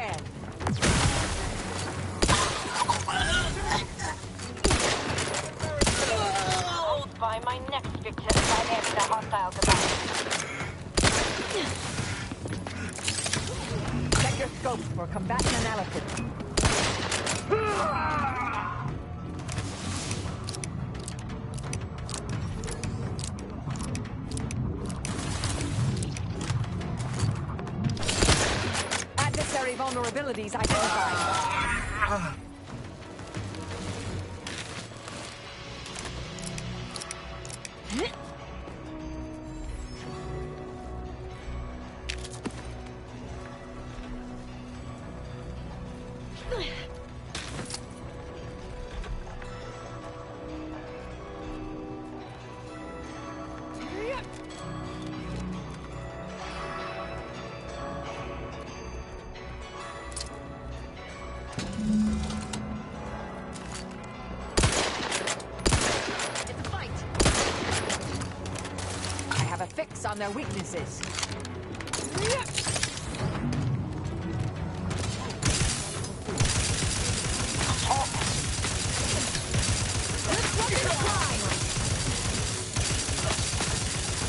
scan. I'll spy my next victim right after the hostile device. Check your scopes for combatant analysis. Adversary vulnerabilities identified. On their weaknesses.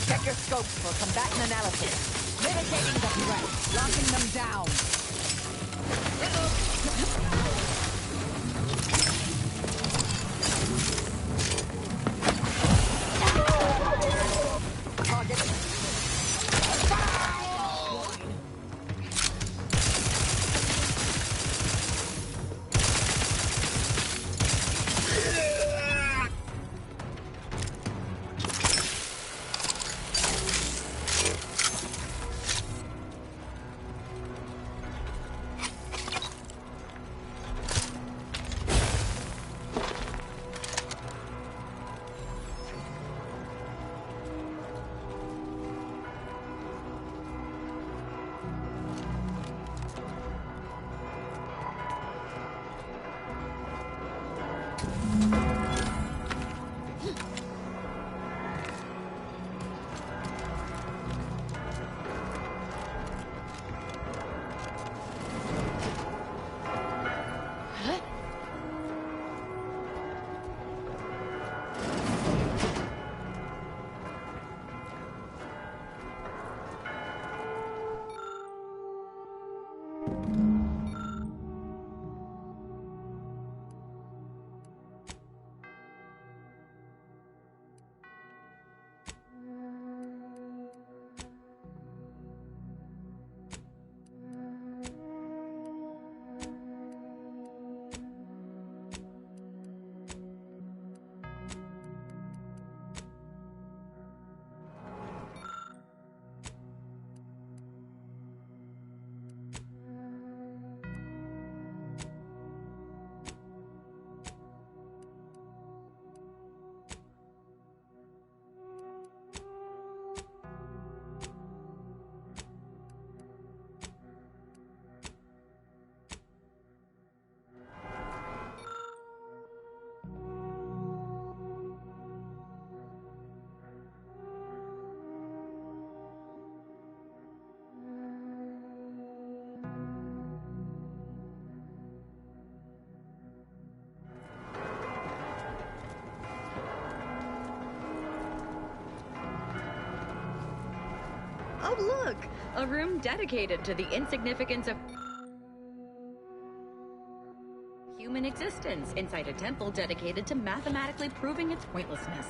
Check your scopes for combatant analysis. Mitigating the threat, locking them down. Oh, look! A room dedicated to the insignificance of human existence inside a temple dedicated to mathematically proving its pointlessness.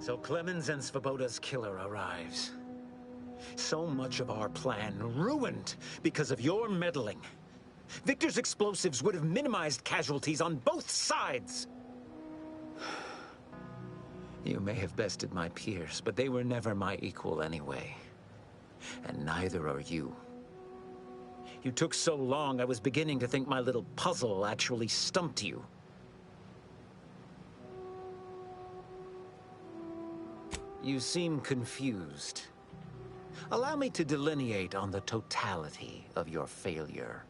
So Clemens and Svoboda's killer arrives. So much of our plan ruined because of your meddling. Victor's explosives would have minimized casualties on both sides. You may have bested my peers, but they were never my equal anyway. And neither are you. You took so long, I was beginning to think my little puzzle actually stumped you. You seem confused. Allow me to delineate on the totality of your failure.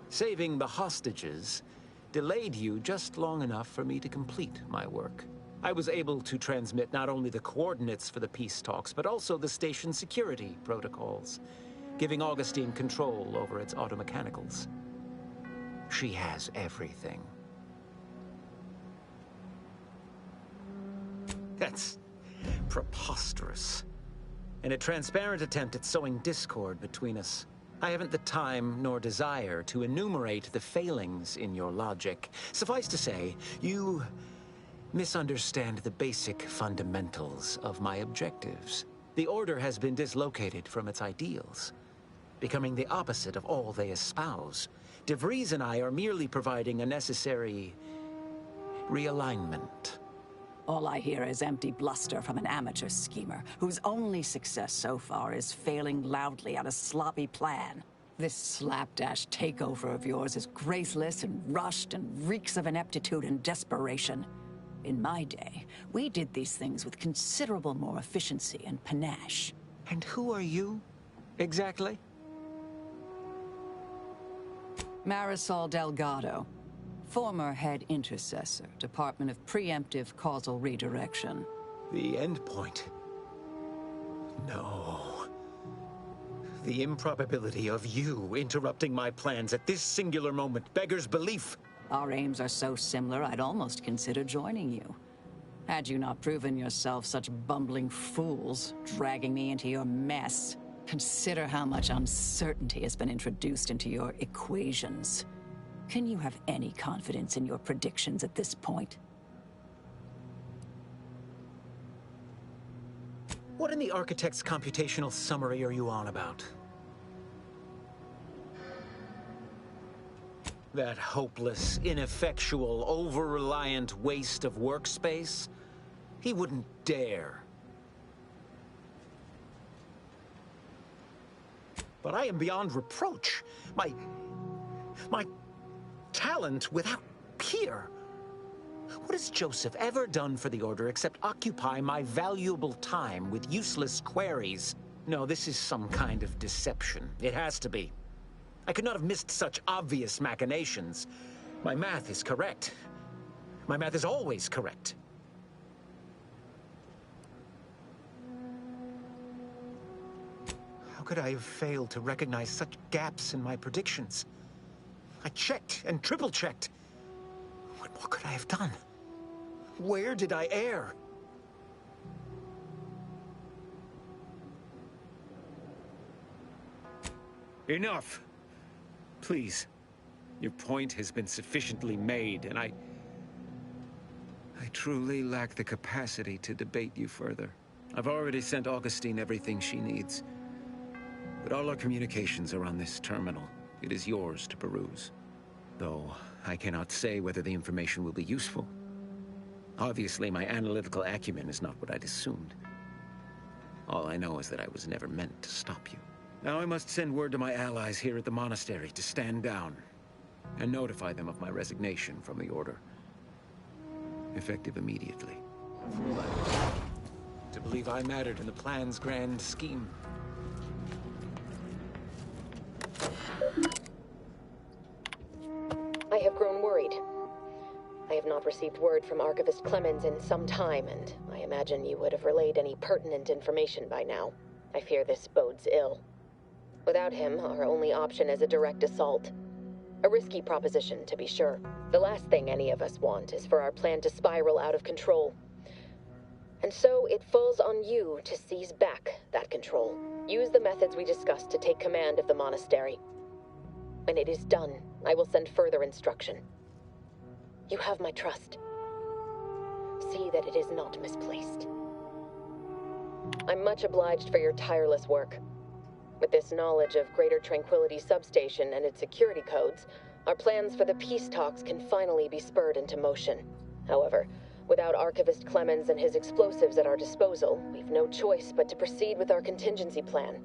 Saving the hostages delayed you just long enough for me to complete my work. I was able to transmit not only the coordinates for the peace talks, but also the station security protocols, giving Augustine control over its automechanicals. She has everything. That's preposterous. In a transparent attempt at sowing discord between us, I haven't the time nor desire to enumerate the failings in your logic. Suffice to say, you misunderstand the basic fundamentals of my objectives. The Order has been dislocated from its ideals, becoming the opposite of all they espouse. DeVries and I are merely providing a necessary realignment. All I hear is empty bluster from an amateur schemer whose only success so far is failing loudly at a sloppy plan. This slapdash takeover of yours is graceless and rushed and reeks of ineptitude and desperation. In my day, we did these things with considerable more efficiency and panache. And who are you, exactly? Marisol Delgado, former head intercessor, Department of Preemptive Causal Redirection. The endpoint. No. The improbability of you interrupting my plans at this singular moment beggars belief. Our aims are so similar, I'd almost consider joining you. Had you not proven yourself such bumbling fools, dragging me into your mess. Consider how much uncertainty has been introduced into your equations. Can you have any confidence in your predictions at this point? What in the Architect's computational summary are you on about? That hopeless, ineffectual, over-reliant waste of workspace? He wouldn't dare. But I am beyond reproach. My talent without peer. What has Joseph ever done for the Order except occupy my valuable time with useless queries? No, this is some kind of deception. It has to be. I could not have missed such obvious machinations. My math is correct. My math is always correct. How could I have failed to recognize such gaps in my predictions? I checked and triple-checked. What more could I have done? Where did I err? Enough! Please. Your point has been sufficiently made, and I truly lack the capacity to debate you further. I've already sent Augustine everything she needs. But all our communications are on this terminal. It is yours to peruse. Though I cannot say whether the information will be useful. Obviously, my analytical acumen is not what I'd assumed. All I know is that I was never meant to stop you. Now I must send word to my allies here at the monastery to stand down and notify them of my resignation from the Order. Effective immediately. To believe I mattered in the plan's grand scheme. I have grown worried. I have not received word from Archivist Clemens in some time, and I imagine you would have relayed any pertinent information by now. I fear this bodes ill. Without him, our only option is a direct assault. A risky proposition, to be sure. The last thing any of us want is for our plan to spiral out of control. And so it falls on you to seize back that control. Use the methods we discussed to take command of the monastery. When it is done, I will send further instruction. You have my trust. see that it is not misplaced. I'm much obliged for your tireless work. With this knowledge of Greater Tranquility Substation and its security codes, our plans for the peace talks can finally be spurred into motion. However, without Archivist Clemens and his explosives at our disposal, we've no choice but to proceed with our contingency plan.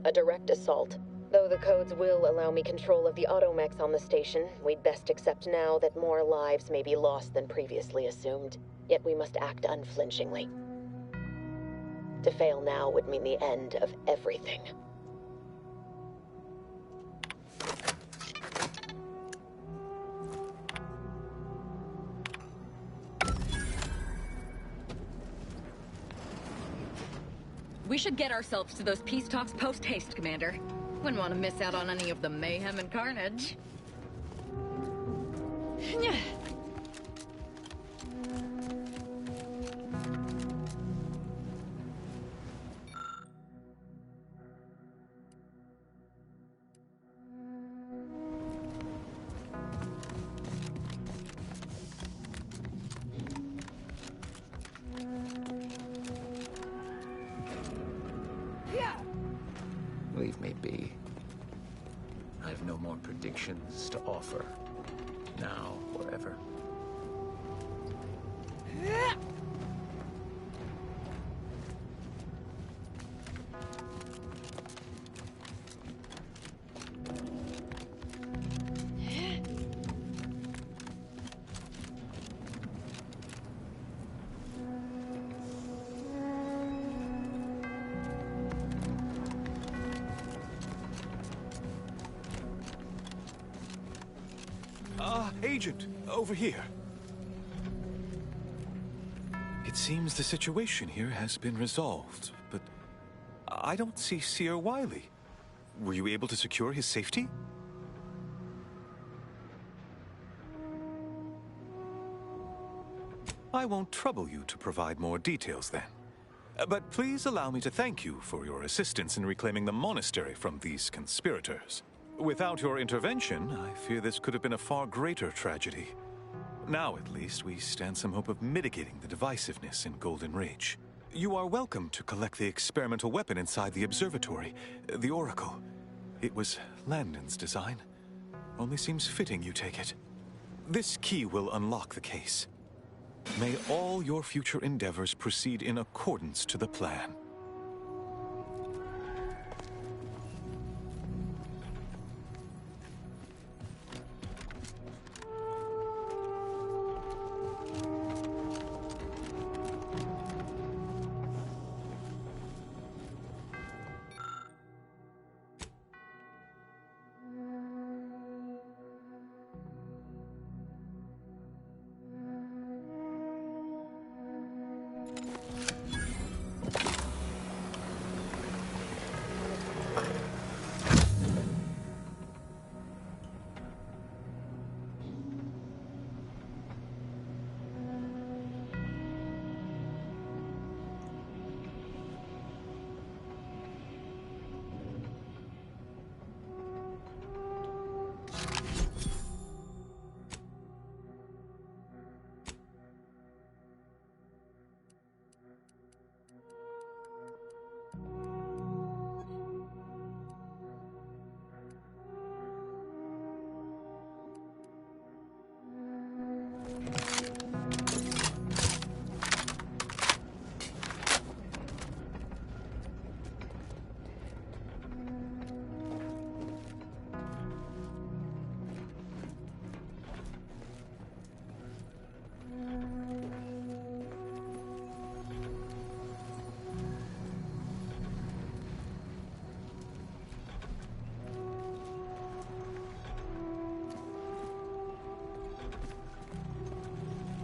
A direct assault. Though the codes will allow me control of the automechs on the station, we'd best accept now that more lives may be lost than previously assumed. Yet we must act unflinchingly. To fail now would mean the end of everything. We should get ourselves to those peace talks post-haste, Commander. Wouldn't want to miss out on any of the mayhem and carnage. Leave me be. I've no more predictions to offer. Now or ever. Agent, over here. It seems the situation here has been resolved, but I don't see Seer Wiley. Were you able to secure his safety? I won't trouble you to provide more details then. But please allow me to thank you for your assistance in reclaiming the monastery from these conspirators. Without your intervention, I fear this could have been a far greater tragedy. Now, at least, we stand some hope of mitigating the divisiveness in Golden Ridge. You are welcome to collect the experimental weapon inside the observatory, the Oracle. It was Landon's design. Only seems fitting you take it. This key will unlock the case. May all your future endeavors proceed in accordance to the plan.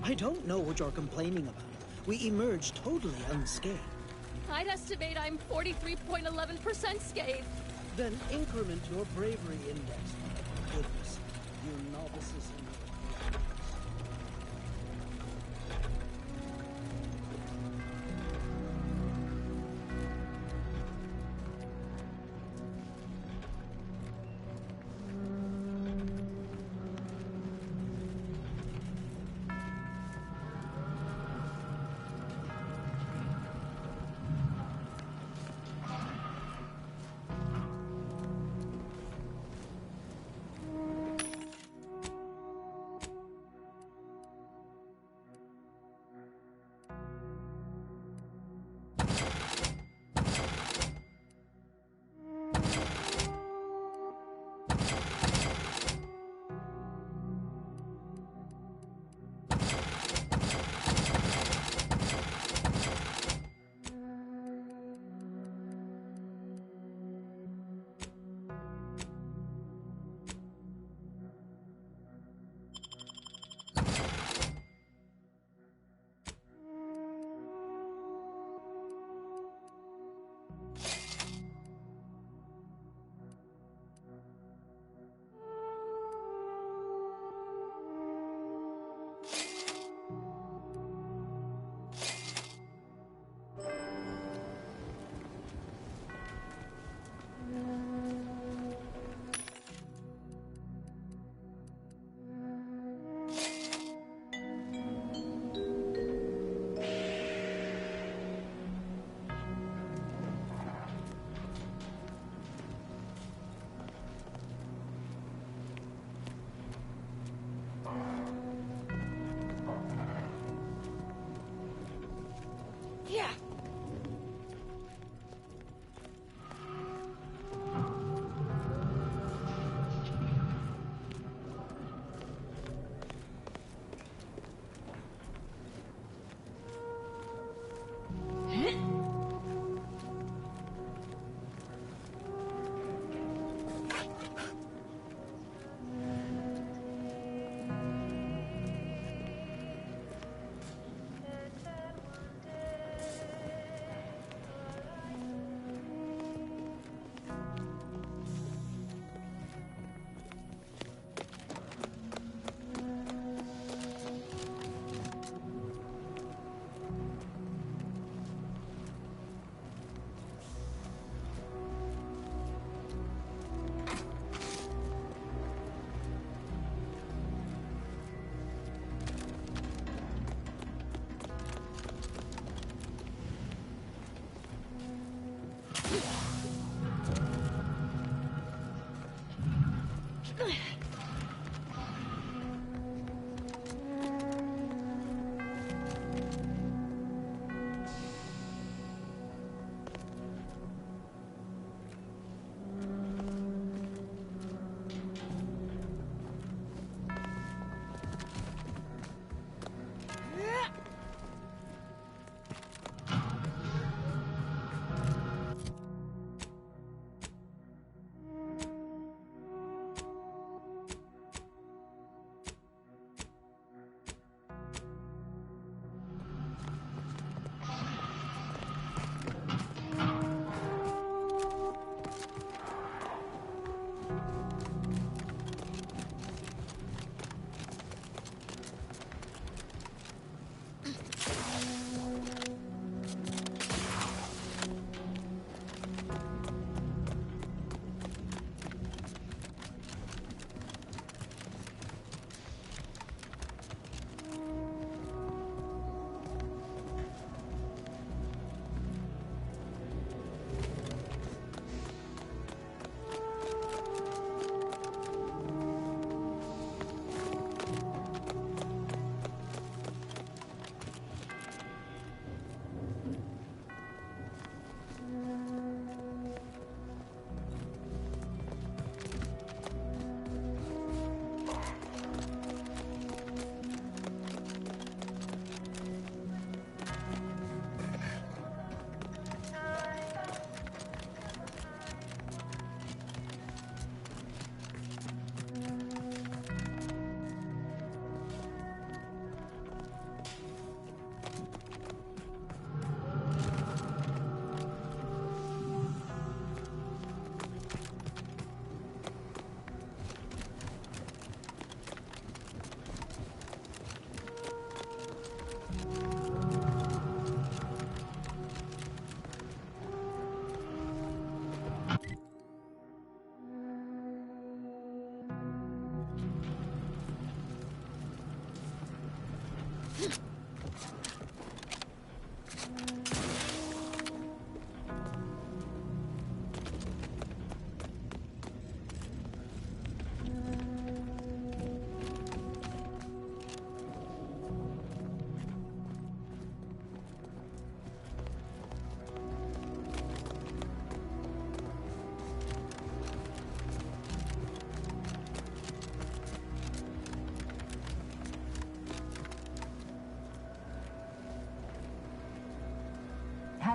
I don't know what you're complaining about. We emerged totally unscathed. I'd estimate I'm 43.11% scathed. Then increment your bravery index. My goodness, you novices in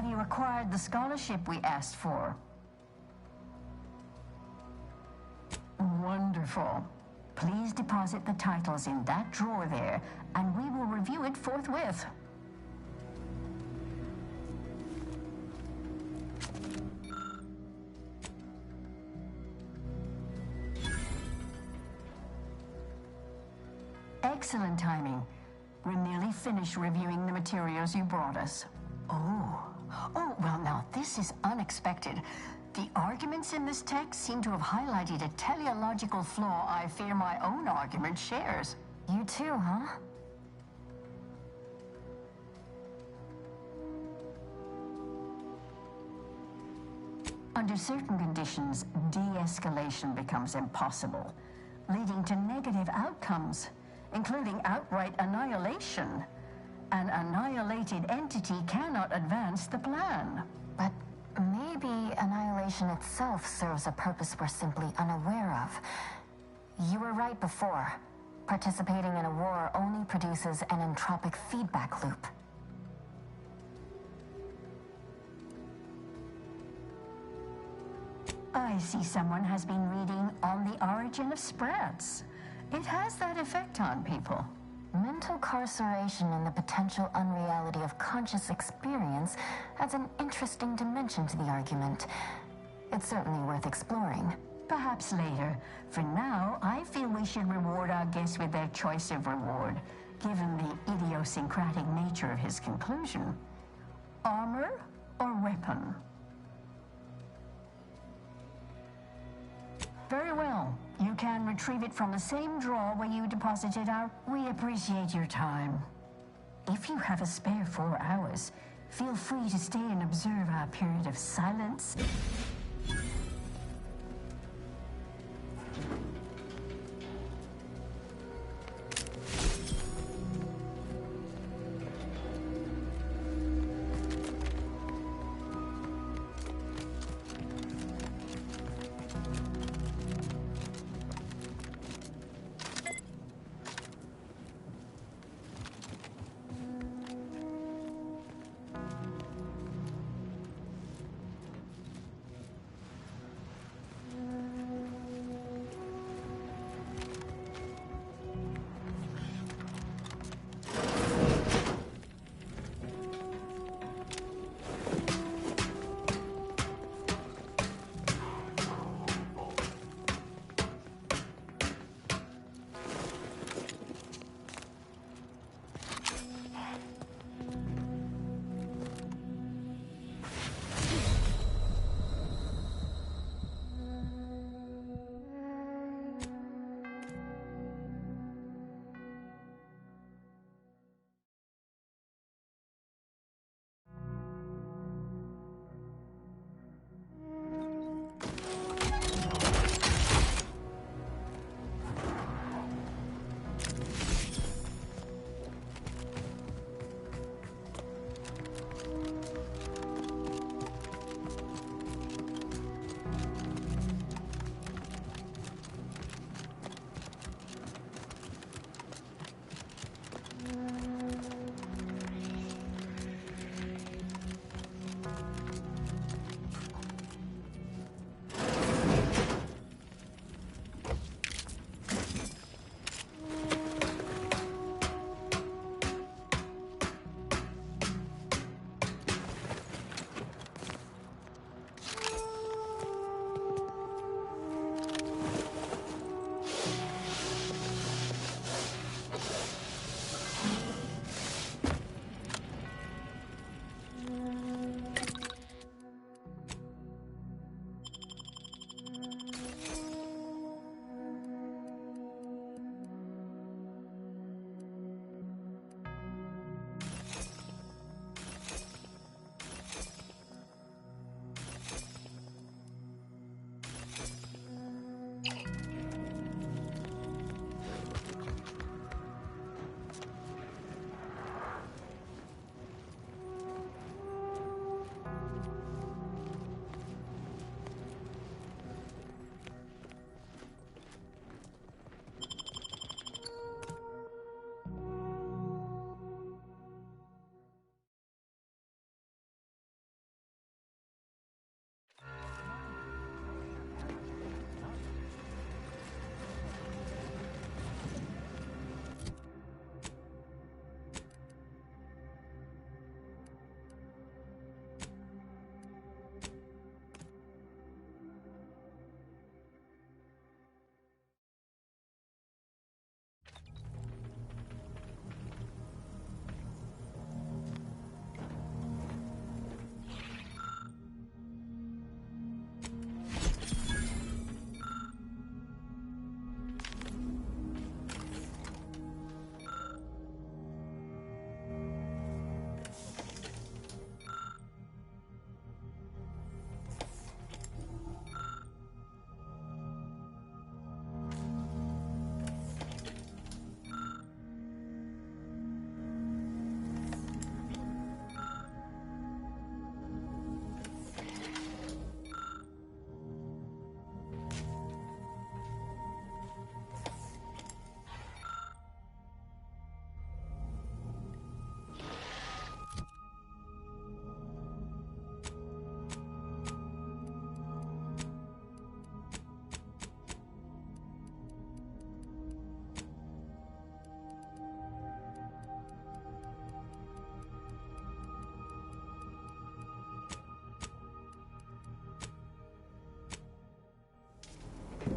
Have you acquired the scholarship we asked for? Wonderful. Please deposit the titles in that drawer there, and we will review it forthwith. Excellent timing. We're nearly finished reviewing the materials you brought us. Oh, well now, this is unexpected. The arguments in this text seem to have highlighted a teleological flaw I fear my own argument shares. You too, huh? Under certain conditions, de-escalation becomes impossible, leading to negative outcomes, including outright annihilation. An annihilated entity cannot advance the plan. But maybe annihilation itself serves a purpose we're simply unaware of. You were right before. Participating in a war only produces an entropic feedback loop. I see someone has been reading On the Origin of Sprats. It has that effect on people. Mental carceration and the potential unreality of conscious experience adds an interesting dimension to the argument. It's certainly worth exploring. Perhaps later. For now, I feel we should reward our guest with their choice of reward, given the idiosyncratic nature of his conclusion. Armor or weapon? Very well. You can retrieve it from the same drawer where you deposited our... We appreciate your time. If you have a spare 4 hours, feel free to stay and observe our period of silence.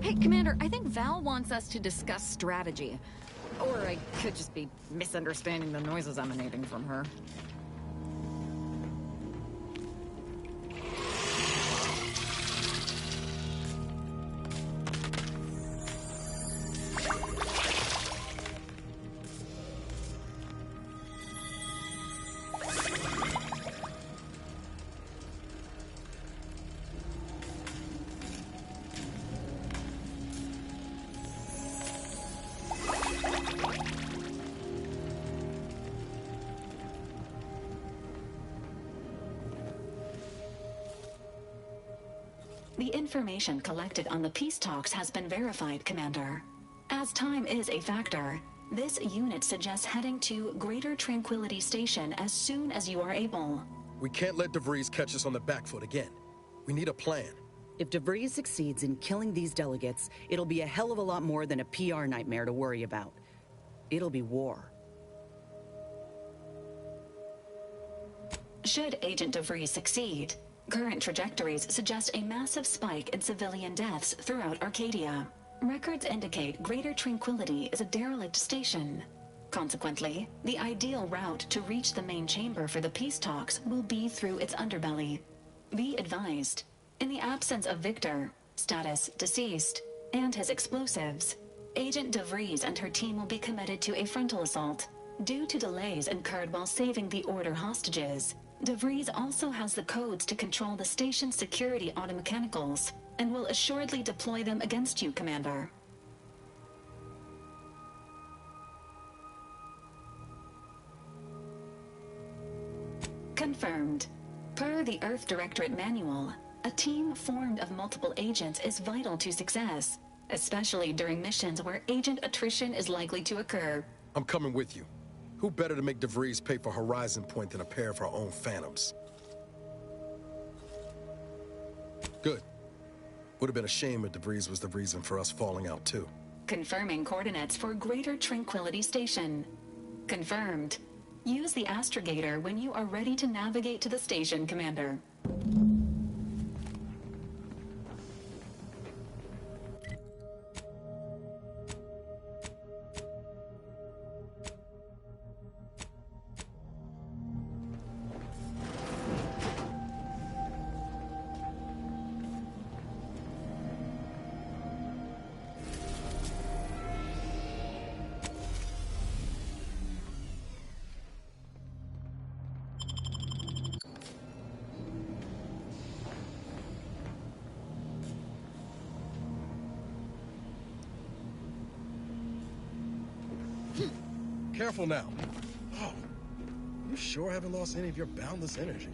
Hey, Commander, I think Val wants us to discuss strategy. Or I could just be misunderstanding the noises emanating from her. The information collected on the peace talks has been verified, Commander. As time is a factor, this unit suggests heading to Greater Tranquility Station as soon as you are able. We can't let DeVries catch us on the back foot again. We need a plan. If DeVries succeeds in killing these delegates, it'll be a hell of a lot more than a PR nightmare to worry about. It'll be war. Should Agent DeVries succeed, current trajectories suggest a massive spike in civilian deaths throughout Arcadia. Records indicate Greater Tranquility is a derelict station. Consequently, the ideal route to reach the main chamber for the peace talks will be through its underbelly. Be advised, in the absence of Victor, status deceased, and his explosives, Agent DeVries and her team will be committed to a frontal assault. Due to delays incurred while saving the Order hostages, DeVries also has the codes to control the station's security automechanicals, and will assuredly deploy them against you, Commander. Confirmed. Per the Earth Directorate Manual, a team formed of multiple agents is vital to success, especially during missions where agent attrition is likely to occur. I'm coming with you. Who better to make DeVries pay for Horizon Point than a pair of our own Phantoms? Good. Would have been a shame if DeVries was the reason for us falling out, too. Confirming coordinates for Greater Tranquility Station. Confirmed. Use the astrogator when you are ready to navigate to the station, Commander. Careful now. Oh, you sure haven't lost any of your boundless energy.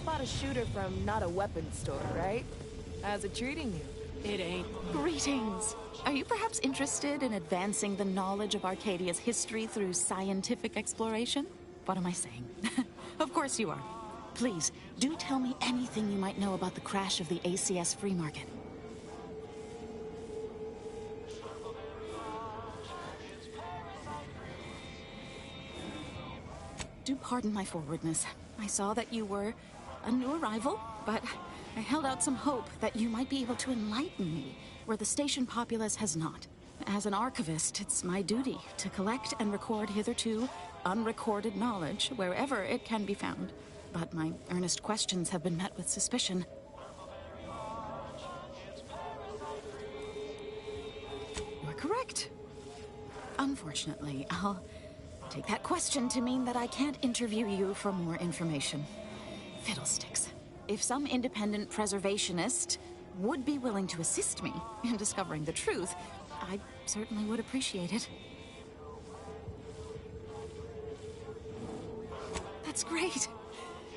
Bought a shooter from not a weapons store, right? How's it treating you? It ain't. Greetings. Are you perhaps interested in advancing the knowledge of Arcadia's history through scientific exploration? What am I saying? Of course you are. Please, do tell me anything you might know about the crash of the ACS free market. Do pardon my forwardness. I saw that you were a new arrival, but I held out some hope that you might be able to enlighten me where the station populace has not. As an archivist, it's my duty to collect and record hitherto unrecorded knowledge wherever it can be found. But my earnest questions have been met with suspicion. You're correct. Unfortunately, I'll take that question to mean that I can't interview you for more information. Fiddlesticks. If some independent preservationist would be willing to assist me in discovering the truth, I certainly would appreciate it. That's great.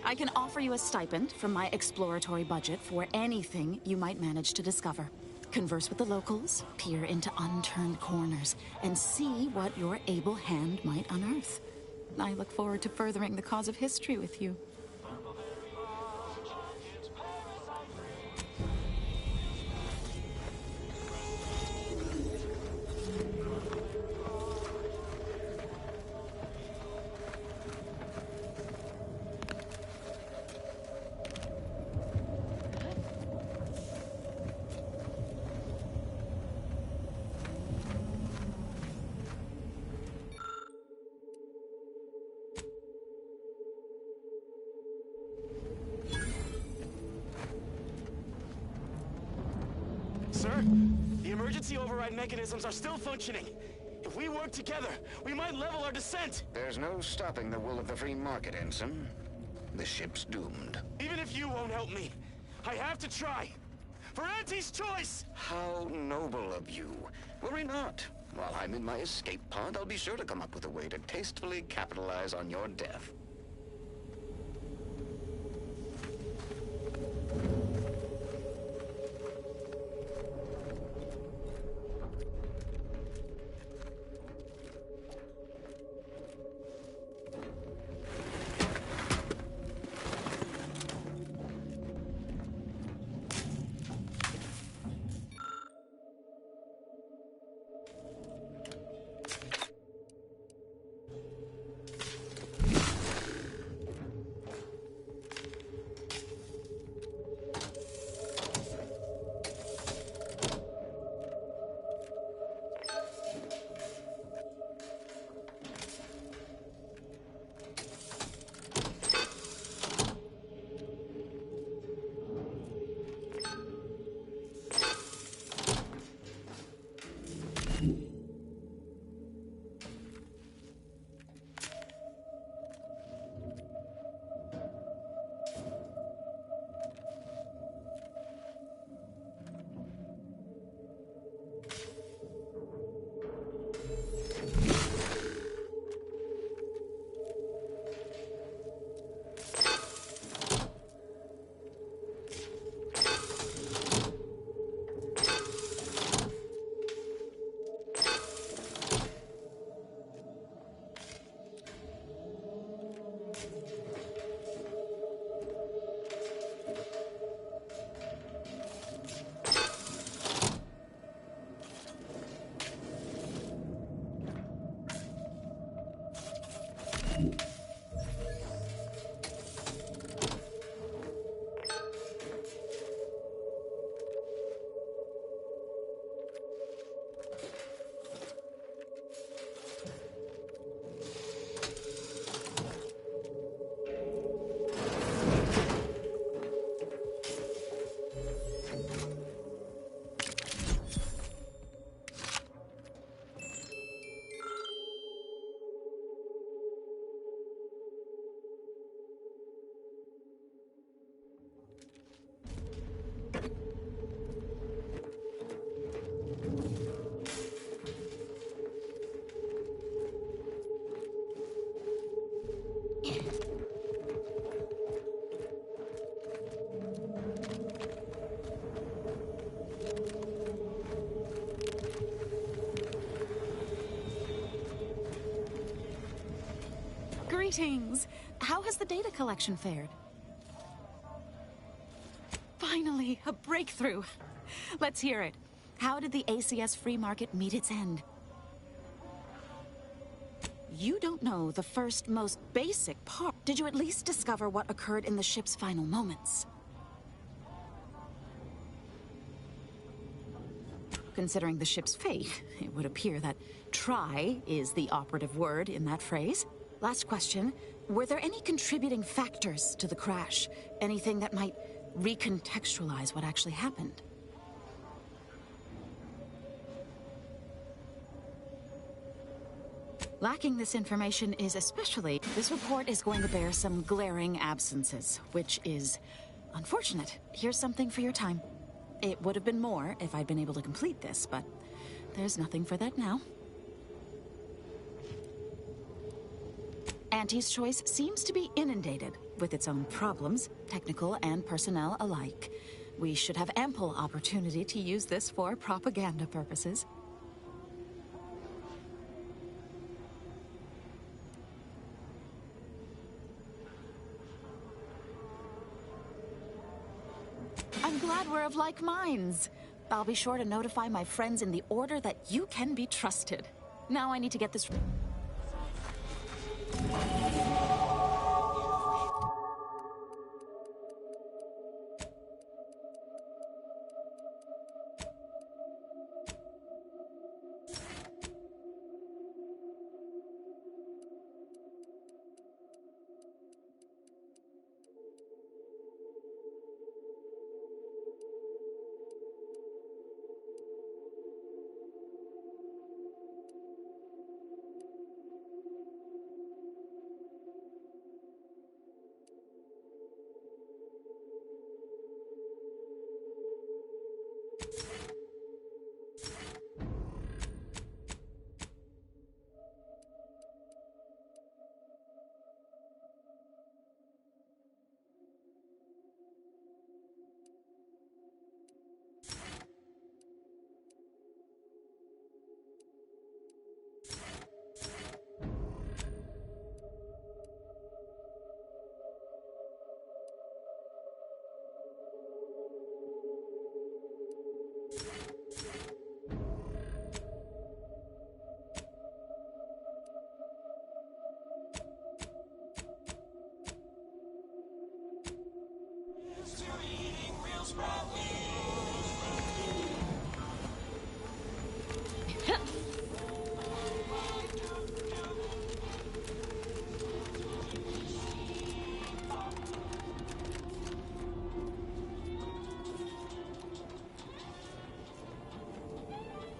I can offer you a stipend from my exploratory budget for anything you might manage to discover. Converse with the locals, peer into unturned corners, and see what your able hand might unearth. I look forward to furthering the cause of history with you. Sir, the emergency override mechanisms are still functioning. If we work together, we might level our descent. There's no stopping the will of the free market, Ensign. The ship's doomed. Even if you won't help me, I have to try. For Auntie's choice! How noble of you. Worry not. While I'm in my escape pod, I'll be sure to come up with a way to tastefully capitalize on your death. Greetings! How has the data collection fared? Finally, a breakthrough! Let's hear it. How did the ACS free market meet its end? You don't know the first, most basic part. Did you at least discover what occurred in the ship's final moments? Considering the ship's fate, it would appear that try is the operative word in that phrase. Last question. Were there any contributing factors to the crash? Anything that might recontextualize what actually happened? Lacking this information is especially... This report is going to bear some glaring absences, which is unfortunate. Here's something for your time. It would have been more if I'd been able to complete this, but there's nothing for that now. Auntie's Choice seems to be inundated with its own problems, technical and personnel alike. We should have ample opportunity to use this for propaganda purposes. I'm glad we're of like minds. I'll be sure to notify my friends in the order that you can be trusted. Now I need to get this...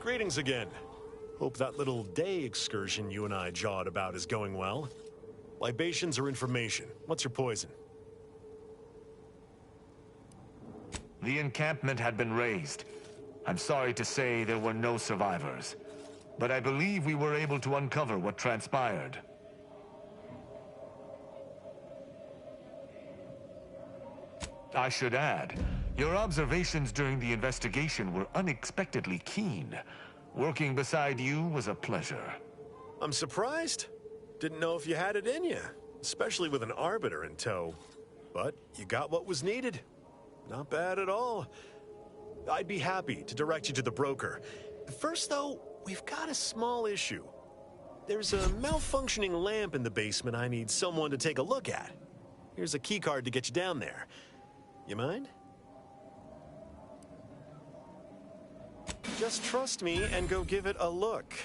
Greetings again. Hope that little day excursion you and I jawed about is going well. Libations or information? What's your poison? The encampment had been razed. I'm sorry to say there were no survivors, but I believe we were able to uncover what transpired. I should add, your observations during the investigation were unexpectedly keen. Working beside you was a pleasure. I'm surprised. Didn't know if you had it in you, especially with an Arbiter in tow. But you got what was needed. Not bad at all. I'd be happy to direct you to the broker. First, though, we've got a small issue. There's a malfunctioning lamp in the basement I need someone to take a look at. Here's a keycard to get you down there. You mind? Just trust me and go give it a look.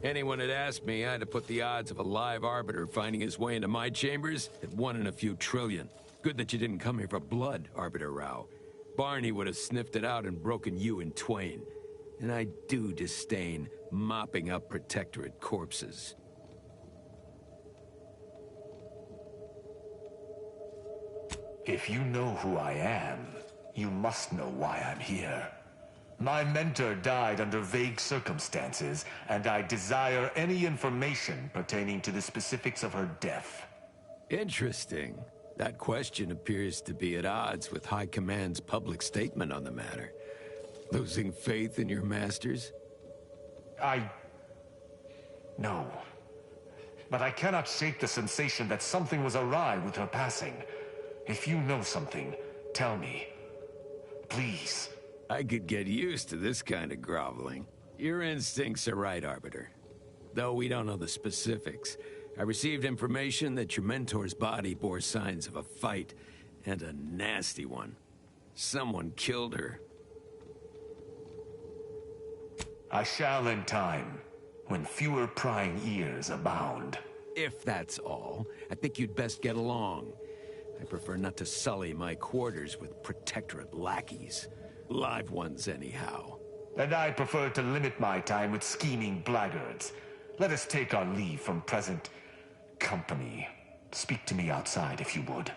Anyone had asked me, I'd have put the odds of a live Arbiter finding his way into my chambers at 1 in a few trillion. Good that you didn't come here for blood, Arbiter Rao. Barney would have sniffed it out and broken you in twain. And I do disdain mopping up Protectorate corpses. If you know who I am, you must know why I'm here. My mentor died under vague circumstances, and I desire any information pertaining to the specifics of her death. Interesting. That question appears to be at odds with High Command's public statement on the matter. Losing faith in your masters? No. But I cannot shake the sensation that something was awry with her passing. If you know something, tell me. Please. I could get used to this kind of groveling. Your instincts are right, Arbiter. Though we don't know the specifics. I received information that your mentor's body bore signs of a fight, and a nasty one. Someone killed her. I shall in time, when fewer prying ears abound. If that's all, I think you'd best get along. I prefer not to sully my quarters with Protectorate lackeys. Live ones, anyhow. And I prefer to limit my time with scheming blackguards. Let us take our leave from present company. Speak to me outside, if you would.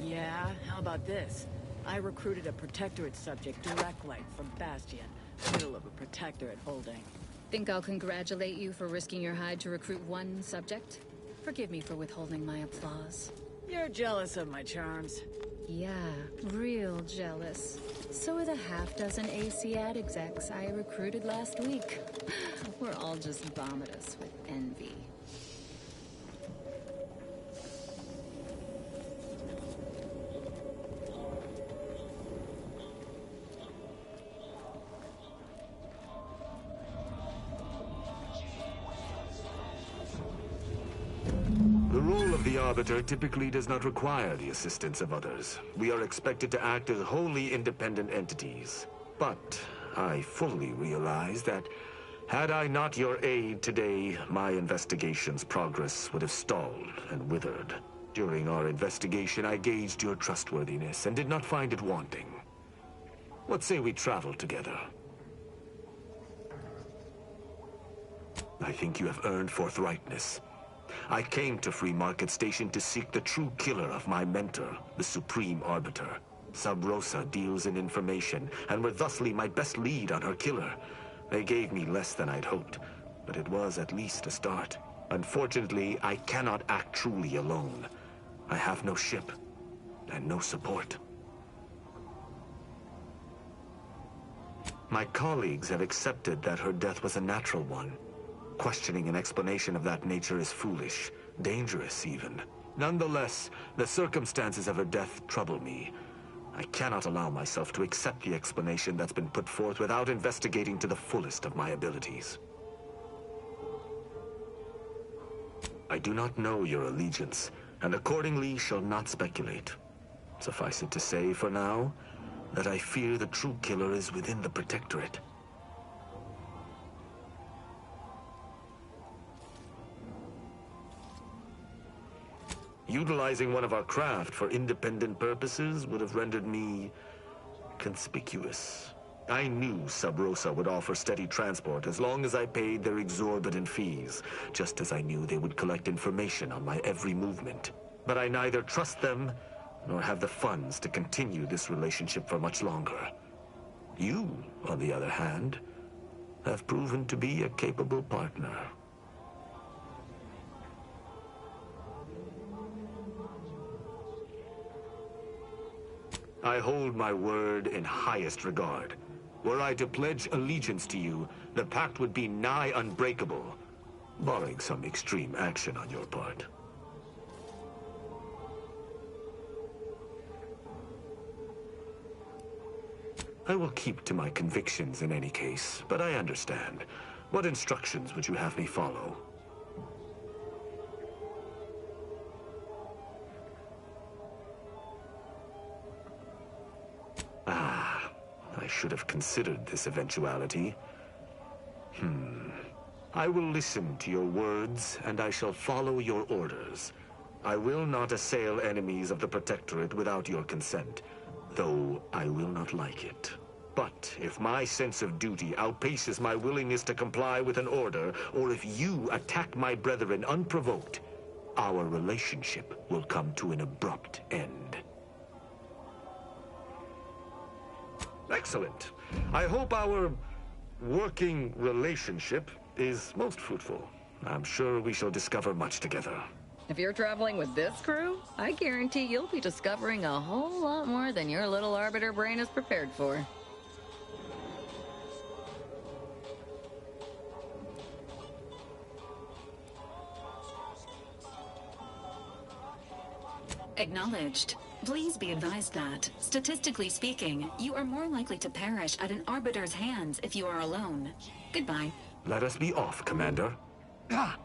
Yeah, how about this? I recruited a Protectorate subject directly from Bastion, middle of a Protectorate holding. Think I'll congratulate you for risking your hide to recruit one subject? Forgive me for withholding my applause. You're jealous of my charms. Yeah, real jealous. So are the half-dozen AC ad execs I recruited last week. We're all just vomitous with envy. The role of the Arbiter typically does not require the assistance of others. We are expected to act as wholly independent entities. But I fully realize that had I not your aid today, my investigation's progress would have stalled and withered. During our investigation, I gauged your trustworthiness and did not find it wanting. What say we travel together? I think you have earned forthrightness. I came to Free Market Station to seek the true killer of my mentor, the Supreme Arbiter. Sub Rosa deals in information, and were thusly my best lead on her killer. They gave me less than I'd hoped, but it was at least a start. Unfortunately, I cannot act truly alone. I have no ship, and no support. My colleagues have accepted that her death was a natural one. Questioning an explanation of that nature is foolish, dangerous even. Nonetheless, the circumstances of her death trouble me. I cannot allow myself to accept the explanation that's been put forth without investigating to the fullest of my abilities. I do not know your allegiance, and accordingly shall not speculate. Suffice it to say, for now, that I fear the true killer is within the Protectorate. Utilizing one of our craft for independent purposes would have rendered me conspicuous. I knew Sub Rosa would offer steady transport as long as I paid their exorbitant fees, just as I knew they would collect information on my every movement. But I neither trust them nor have the funds to continue this relationship for much longer. You, on the other hand, have proven to be a capable partner. I hold my word in highest regard. Were I to pledge allegiance to you, the pact would be nigh unbreakable, barring some extreme action on your part. I will keep to my convictions in any case, but I understand. What instructions would you have me follow? I should have considered this eventuality. I will listen to your words, and I shall follow your orders. I will not assail enemies of the Protectorate without your consent, though I will not like it. But if my sense of duty outpaces my willingness to comply with an order, or if you attack my brethren unprovoked, our relationship will come to an abrupt end. Excellent. I hope our working relationship is most fruitful. I'm sure we shall discover much together. If you're traveling with this crew, I guarantee you'll be discovering a whole lot more than your little Arbiter brain is prepared for. Acknowledged. Please be advised that, statistically speaking, you are more likely to perish at an Arbiter's hands if you are alone. Goodbye. Let us be off, Commander. Ah!